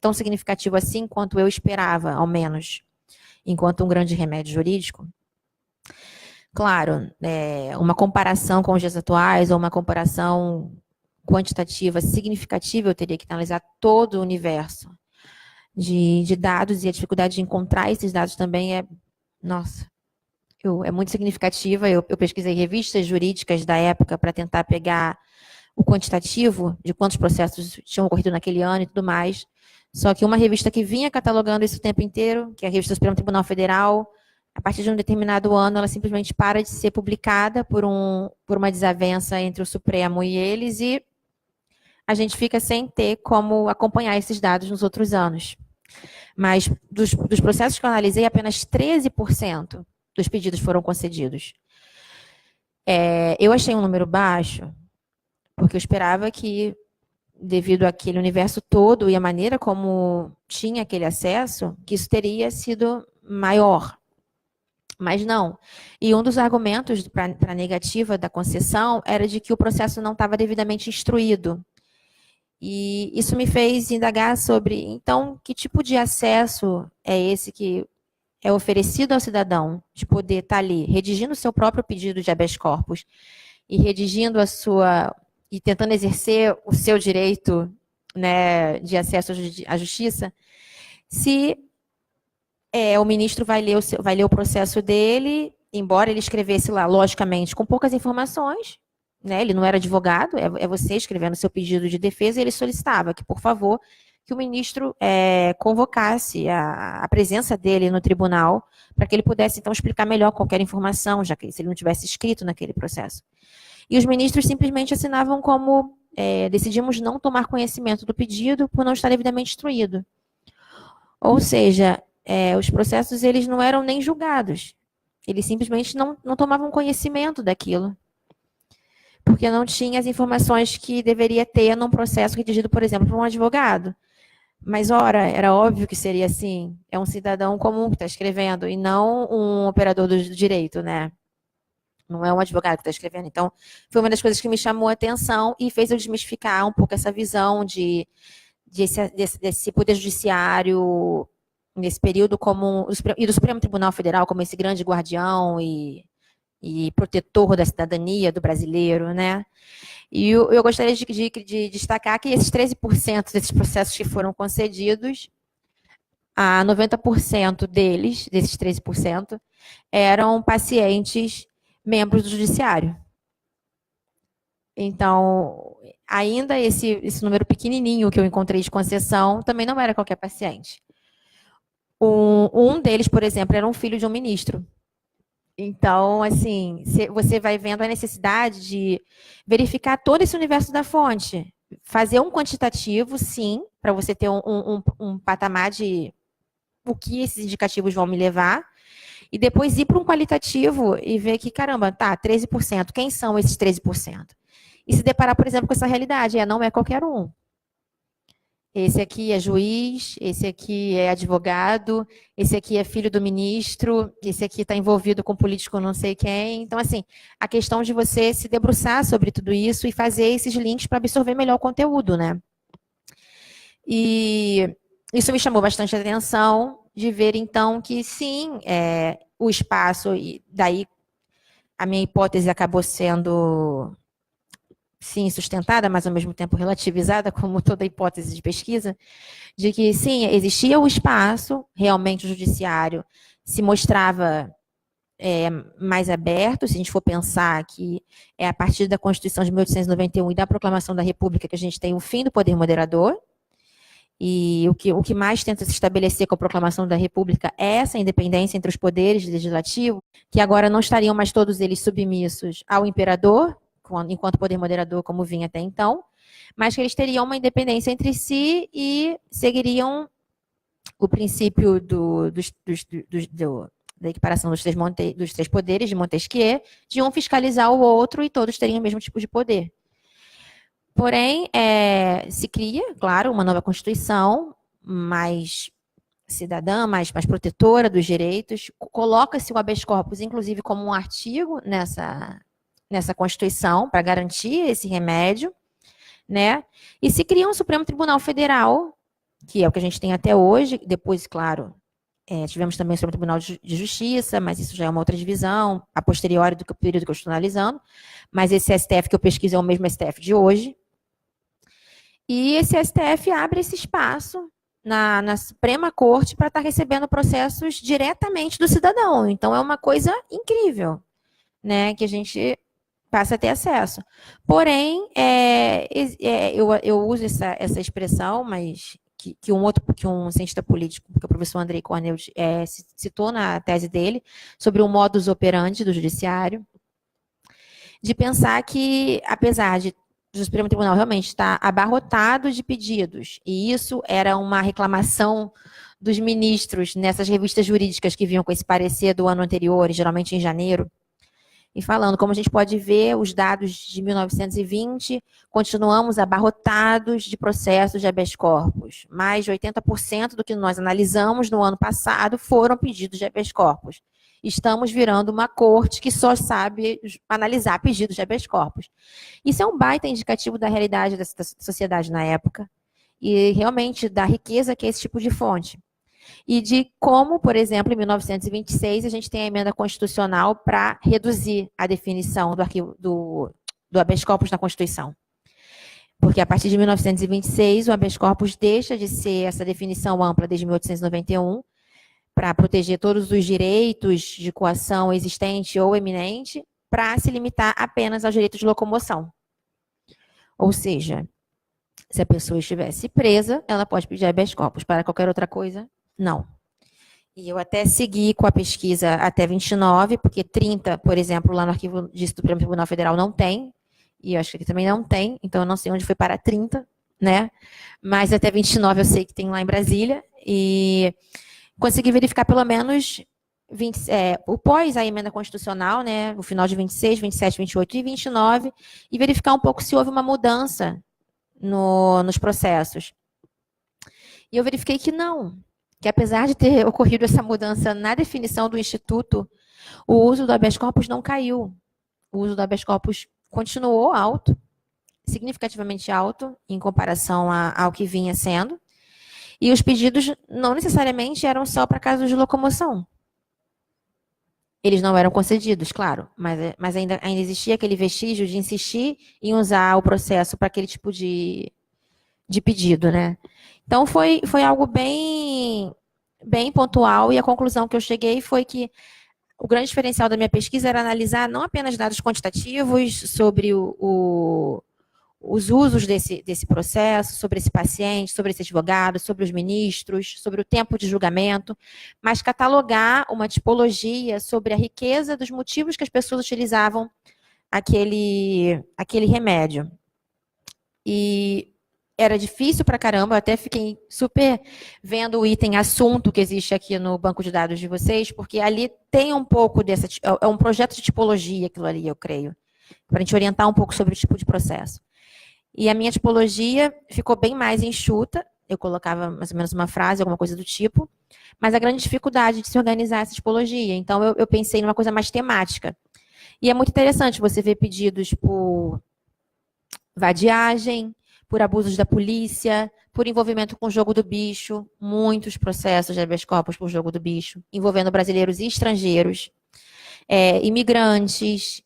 tão significativo assim quanto eu esperava, ao menos, enquanto um grande remédio jurídico. Claro, uma comparação com os dias atuais, ou uma comparação quantitativa significativa, eu teria que analisar todo o universo de dados, e a dificuldade de encontrar esses dados também é muito significativa. Eu pesquisei revistas jurídicas da época para tentar pegar o quantitativo de quantos processos tinham ocorrido naquele ano e tudo mais. Só que uma revista que vinha catalogando isso o tempo inteiro, que é a revista do Supremo Tribunal Federal, a partir de um determinado ano, ela simplesmente para de ser publicada por uma desavença entre o Supremo e eles, e a gente fica sem ter como acompanhar esses dados nos outros anos. Mas dos processos que eu analisei, apenas 13% dos pedidos foram concedidos. Eu achei um número baixo, porque eu esperava que, devido àquele universo todo e a maneira como tinha aquele acesso, que isso teria sido maior. Mas não. E um dos argumentos para a negativa da concessão era de que o processo não estava devidamente instruído. E isso me fez indagar sobre, então, que tipo de acesso é esse que é oferecido ao cidadão, de poder estar ali redigindo o seu próprio pedido de habeas corpus e redigindo e tentando exercer o seu direito, né, de acesso à justiça, se o ministro vai ler o processo dele, embora ele escrevesse lá, logicamente, com poucas informações, né, ele não era advogado, é você escrevendo seu pedido de defesa, e ele solicitava que, por favor, que o ministro convocasse a presença dele no tribunal, para que ele pudesse, então, explicar melhor qualquer informação, já que se ele não tivesse escrito naquele processo. E os ministros simplesmente assinavam como decidimos não tomar conhecimento do pedido por não estar devidamente instruído. Ou seja, os processos eles não eram nem julgados. Eles simplesmente não tomavam conhecimento daquilo, porque não tinha as informações que deveria ter num processo redigido, por exemplo, por um advogado. Mas, ora, era óbvio que seria assim. É um cidadão comum que está escrevendo, e não um operador do direito, né? Não é um advogado que está escrevendo. Então, foi uma das coisas que me chamou a atenção e fez eu desmistificar um pouco essa visão desse poder judiciário nesse período e do Supremo Tribunal Federal como esse grande guardião e protetor da cidadania do brasileiro, né? E eu gostaria de destacar que esses 13% desses processos que foram concedidos, a 90% desses 13%, eram pacientes membros do judiciário. Então, ainda esse número pequenininho que eu encontrei de concessão também não era qualquer paciente. Um deles, por exemplo, era um filho de um ministro. Então, assim, você vai vendo a necessidade de verificar todo esse universo da fonte. Fazer um quantitativo, sim, para você ter um patamar de o que esses indicativos vão me levar, e depois ir para um qualitativo e ver que, caramba, tá, 13%, quem são esses 13%? E se deparar, por exemplo, com essa realidade, não é qualquer um. Esse aqui é juiz, esse aqui é advogado, esse aqui é filho do ministro, esse aqui está envolvido com político não sei quem. Então, assim, a questão de você se debruçar sobre tudo isso e fazer esses links para absorver melhor o conteúdo, né? E isso me chamou bastante atenção, de ver, então, que sim, o espaço, e daí a minha hipótese acabou sendo, sim, sustentada, mas ao mesmo tempo relativizada, como toda hipótese de pesquisa, de que, sim, existia o espaço, realmente o judiciário se mostrava mais aberto, se a gente for pensar que é a partir da Constituição de 1891 e da Proclamação da República que a gente tem o fim do poder moderador, E o que mais tenta se estabelecer com a proclamação da República é essa independência entre os poderes legislativos, que agora não estariam mais todos eles submissos ao imperador, enquanto poder moderador, como vinha até então, mas que eles teriam uma independência entre si e seguiriam o princípio da equiparação dos três poderes de Montesquieu, de um fiscalizar o outro e todos teriam o mesmo tipo de poder. Porém, se cria, claro, uma nova Constituição, mais cidadã, mais protetora dos direitos, coloca-se o habeas corpus, inclusive, como um artigo nessa Constituição, para garantir esse remédio, né? E se cria um Supremo Tribunal Federal, que é o que a gente tem até hoje. Depois, claro, tivemos também o Supremo Tribunal de Justiça, mas isso já é uma outra divisão, a posteriori do período que eu estou analisando. Mas esse STF que eu pesquiso é o mesmo STF de hoje. E esse STF abre esse espaço na Suprema Corte para estar recebendo processos diretamente do cidadão. Então, é uma coisa incrível, né, que a gente passa a ter acesso. Porém, eu uso essa expressão, mas que um cientista político, que é o professor Andrei Cornel, citou na tese dele, sobre o modus operandi do judiciário, de pensar que, apesar de o Supremo Tribunal realmente estar abarrotado de pedidos, e isso era uma reclamação dos ministros nessas revistas jurídicas que vinham com esse parecer do ano anterior, geralmente em janeiro, e falando, como a gente pode ver, os dados de 1920, continuamos abarrotados de processos de habeas corpus. Mais de 80% do que nós analisamos no ano passado foram pedidos de habeas corpus. Estamos virando uma corte que só sabe analisar pedidos de habeas corpus. Isso é um baita indicativo da realidade da sociedade na época e realmente da riqueza que é esse tipo de fonte. E de como, por exemplo, em 1926, a gente tem a emenda constitucional para reduzir a definição do arquivo do habeas corpus na Constituição. Porque a partir de 1926, o habeas corpus deixa de ser essa definição ampla desde 1891, para proteger todos os direitos de coação existente ou eminente, para se limitar apenas ao direito de locomoção. Ou seja, se a pessoa estivesse presa, ela pode pedir habeas corpus. Para qualquer outra coisa, não. E eu até segui com a pesquisa até 29, porque 30, por exemplo, lá no arquivo do Supremo Tribunal Federal não tem, e eu acho que aqui também não tem, então eu não sei onde foi para 30, né? Mas até 29 eu sei que tem lá em Brasília, e consegui verificar pelo menos o pós a emenda constitucional, né, o final de 26, 27, 28 e 29, e verificar um pouco se houve uma mudança nos processos. E eu verifiquei que não, que apesar de ter ocorrido essa mudança na definição do Instituto, o uso do habeas corpus não caiu. O uso do habeas corpus continuou alto, significativamente alto, em comparação ao que vinha sendo. E os pedidos não necessariamente eram só para casos de locomoção. Eles não eram concedidos, claro, mas ainda existia aquele vestígio de insistir em usar o processo para aquele tipo de pedido, né? Então, foi algo bem pontual, e a conclusão que eu cheguei foi que o grande diferencial da minha pesquisa era analisar não apenas dados quantitativos sobre os usos desse processo, sobre esse paciente, sobre esse advogado, sobre os ministros, sobre o tempo de julgamento, mas catalogar uma tipologia sobre a riqueza dos motivos que as pessoas utilizavam aquele remédio. E era difícil pra caramba, eu até fiquei super vendo o item assunto que existe aqui no banco de dados de vocês, porque ali tem um pouco é um projeto de tipologia aquilo ali, eu creio, para a gente orientar um pouco sobre o tipo de processo. E a minha tipologia ficou bem mais enxuta, eu colocava mais ou menos uma frase, alguma coisa do tipo, mas a grande dificuldade de se organizar essa tipologia. Então, eu pensei numa coisa mais temática. E é muito interessante você ver pedidos por vadiagem, por abusos da polícia, por envolvimento com o jogo do bicho, muitos processos de habeas corpus por jogo do bicho, envolvendo brasileiros e estrangeiros, imigrantes,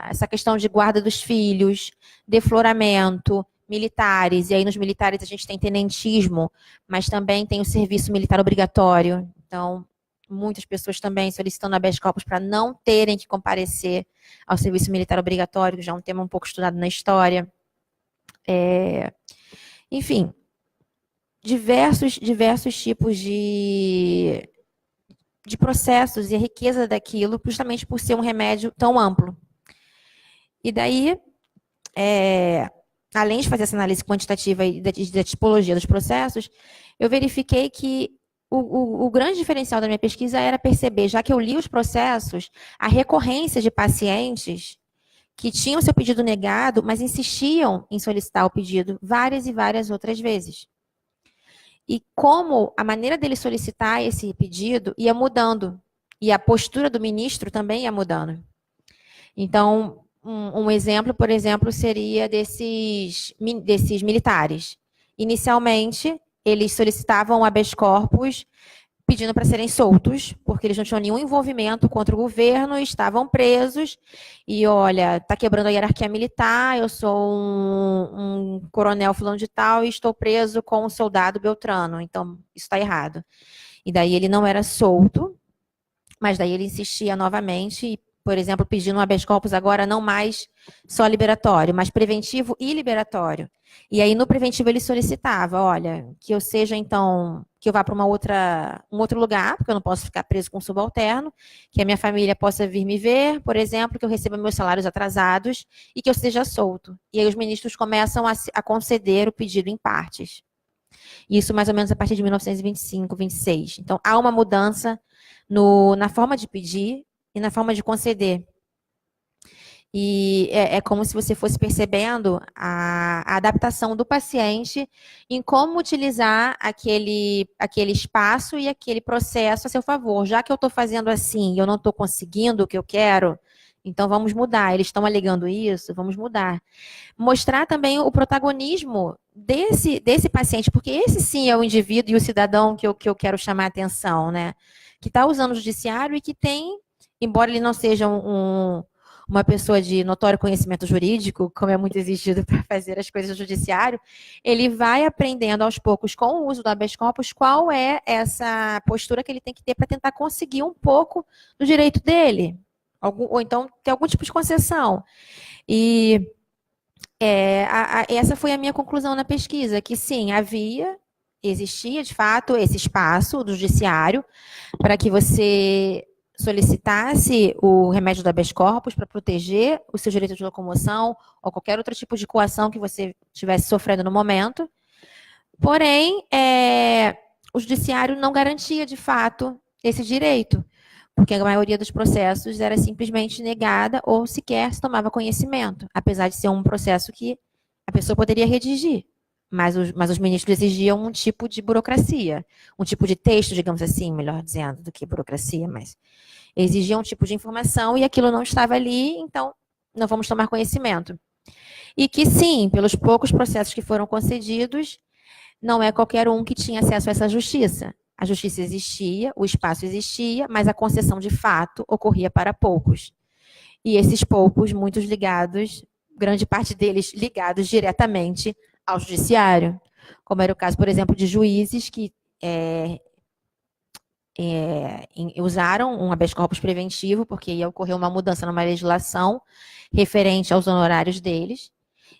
essa questão de guarda dos filhos, defloramento, militares, e aí nos militares a gente tem tenentismo, mas também tem o serviço militar obrigatório. Então, muitas pessoas também solicitando habeas corpus para não terem que comparecer ao serviço militar obrigatório, que já é um tema um pouco estudado na história. Enfim, diversos tipos de processos e a riqueza daquilo, justamente por ser um remédio tão amplo. E daí, além de fazer essa análise quantitativa e da tipologia dos processos, eu verifiquei que o grande diferencial da minha pesquisa era perceber, já que eu li os processos, a recorrência de pacientes que tinham seu pedido negado, mas insistiam em solicitar o pedido várias e várias outras vezes. E como a maneira dele solicitar esse pedido ia mudando, e a postura do ministro também ia mudando. Então, um exemplo, por exemplo, seria desses militares. Inicialmente, eles solicitavam habeas corpus pedindo para serem soltos, porque eles não tinham nenhum envolvimento contra o governo, estavam presos, e olha, está quebrando a hierarquia militar, eu sou um coronel fulano de tal e estou preso com um soldado Beltrano, então isso está errado. E daí ele não era solto, mas daí ele insistia novamente, por exemplo, pedindo um habeas corpus agora não mais só liberatório, mas preventivo e liberatório. E aí no preventivo ele solicitava, olha, que eu seja então, que eu vá para um outro lugar, porque eu não posso ficar preso com um subalterno, que a minha família possa vir me ver, por exemplo, que eu receba meus salários atrasados e que eu seja solto. E aí os ministros começam a conceder o pedido em partes. Isso mais ou menos a partir de 1925, 26. Então há uma mudança na forma de pedir e na forma de conceder. E é como se você fosse percebendo a adaptação do paciente em como utilizar aquele espaço e aquele processo a seu favor. Já que eu estou fazendo assim e eu não estou conseguindo o que eu quero, então vamos mudar. Eles estão alegando isso, vamos mudar. Mostrar também o protagonismo desse paciente, porque esse sim é o indivíduo e o cidadão que eu quero chamar a atenção, né? Que está usando o judiciário e que tem, embora ele não seja uma pessoa de notório conhecimento jurídico, como é muito exigido para fazer as coisas do judiciário, ele vai aprendendo aos poucos com o uso do habeas corpus qual é essa postura que ele tem que ter para tentar conseguir um pouco do direito dele, ou então ter algum tipo de concessão. E essa foi a minha conclusão na pesquisa, que sim, existia de fato esse espaço do judiciário para que você solicitasse o remédio do habeas corpus para proteger o seu direito de locomoção ou qualquer outro tipo de coação que você estivesse sofrendo no momento. Porém, o judiciário não garantia, de fato, esse direito, porque a maioria dos processos era simplesmente negada ou sequer se tomava conhecimento, apesar de ser um processo que a pessoa poderia redigir. Mas os ministros exigiam um tipo de burocracia, um tipo de texto, digamos assim, melhor dizendo, do que burocracia, mas exigiam um tipo de informação e aquilo não estava ali, então não vamos tomar conhecimento. E que sim, pelos poucos processos que foram concedidos, não é qualquer um que tinha acesso a essa justiça. A justiça existia, o espaço existia, mas a concessão de fato ocorria para poucos. E esses poucos, muitos ligados, grande parte deles ligados diretamente ao judiciário, como era o caso, por exemplo, de juízes que usaram um habeas corpus preventivo, porque ia ocorrer uma mudança numa legislação referente aos honorários deles,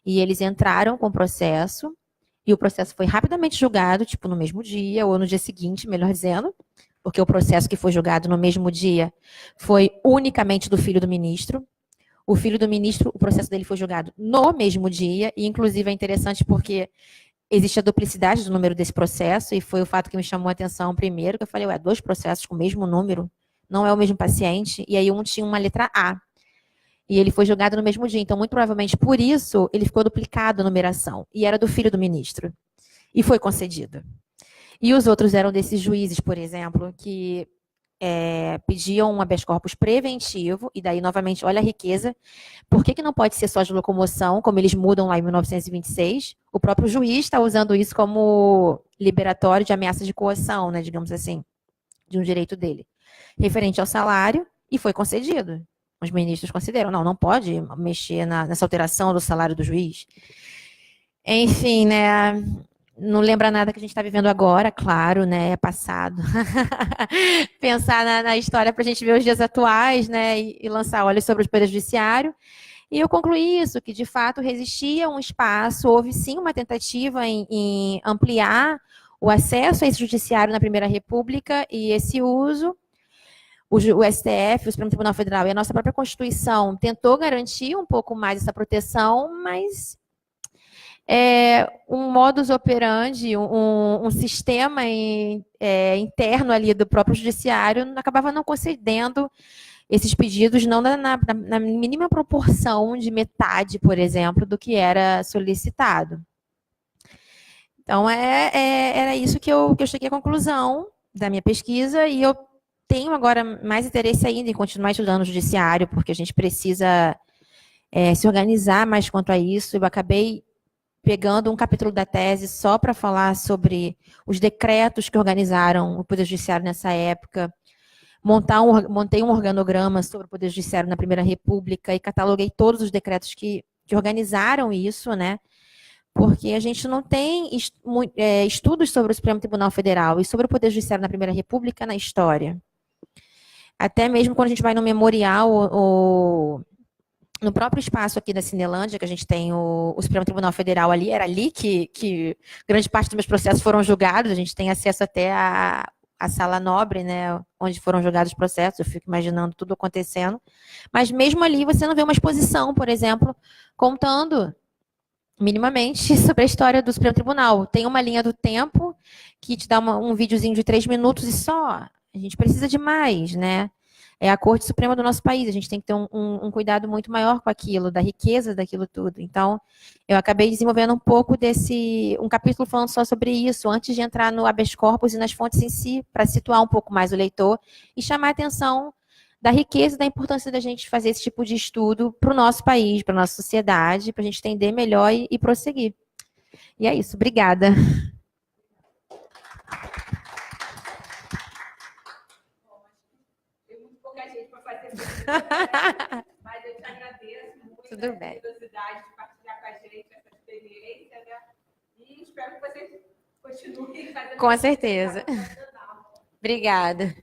e eles entraram com o processo, e o processo foi rapidamente julgado, tipo no mesmo dia, ou no dia seguinte, melhor dizendo, porque o processo que foi julgado no mesmo dia foi unicamente do filho do ministro. O filho do ministro, o processo dele foi julgado no mesmo dia, e inclusive é interessante porque existe a duplicidade do número desse processo, e foi o fato que me chamou a atenção primeiro, que eu falei, dois processos com o mesmo número, não é o mesmo paciente, e aí um tinha uma letra A, e ele foi julgado no mesmo dia, então muito provavelmente por isso ele ficou duplicado a numeração, e era do filho do ministro, e foi concedido. E os outros eram desses juízes, por exemplo, que pediam um habeas corpus preventivo, e daí, novamente, olha a riqueza. Por que não pode ser só de locomoção, como eles mudam lá em 1926? O próprio juiz está usando isso como liberatório de ameaça de coação, né, digamos assim, de um direito dele. Referente ao salário, e foi concedido. Os ministros consideram, não pode mexer nessa alteração do salário do juiz. Enfim, né, não lembra nada que a gente está vivendo agora, claro, né? É passado. Pensar na história para a gente ver os dias atuais, né? E lançar olhos sobre o Poder Judiciário. E eu concluí isso, que de fato resistia um espaço, houve sim uma tentativa em ampliar o acesso a esse judiciário na Primeira República e esse uso. O STF, o Supremo Tribunal Federal e a nossa própria Constituição tentou garantir um pouco mais essa proteção, mas um modus operandi, um sistema interno ali do próprio judiciário acabava não concedendo esses pedidos, não na mínima proporção de metade, por exemplo, do que era solicitado. Então, era isso que eu cheguei à conclusão da minha pesquisa, e eu tenho agora mais interesse ainda em continuar estudando o judiciário, porque a gente precisa se organizar mais quanto a isso. Eu acabei pegando um capítulo da tese só para falar sobre os decretos que organizaram o Poder Judiciário nessa época. Montei um organograma sobre o Poder Judiciário na Primeira República e cataloguei todos os decretos que organizaram isso, né? Porque a gente não tem estudos sobre o Supremo Tribunal Federal e sobre o Poder Judiciário na Primeira República na história. Até mesmo quando a gente vai no memorial, no próprio espaço aqui da Cinelândia, que a gente tem o Supremo Tribunal Federal ali, era ali que grande parte dos meus processos foram julgados, a gente tem acesso até à sala nobre, né, onde foram julgados os processos, eu fico imaginando tudo acontecendo. Mas mesmo ali você não vê uma exposição, por exemplo, contando minimamente sobre a história do Supremo Tribunal. Tem uma linha do tempo que te dá um videozinho de 3 minutos e só. A gente precisa de mais, né? É a Corte Suprema do nosso país, a gente tem que ter um cuidado muito maior com aquilo, da riqueza daquilo tudo. Então, eu acabei desenvolvendo um pouco um capítulo falando só sobre isso, antes de entrar no habeas corpus e nas fontes em si, para situar um pouco mais o leitor e chamar a atenção da riqueza e da importância da gente fazer esse tipo de estudo para o nosso país, para a nossa sociedade, para a gente entender melhor e prosseguir. E é isso, obrigada. Mas eu te agradeço muito Tudo bem. a curiosidade de partilhar com a gente essa experiência, né? E espero que vocês continuem fazendo. Com certeza. Obrigada.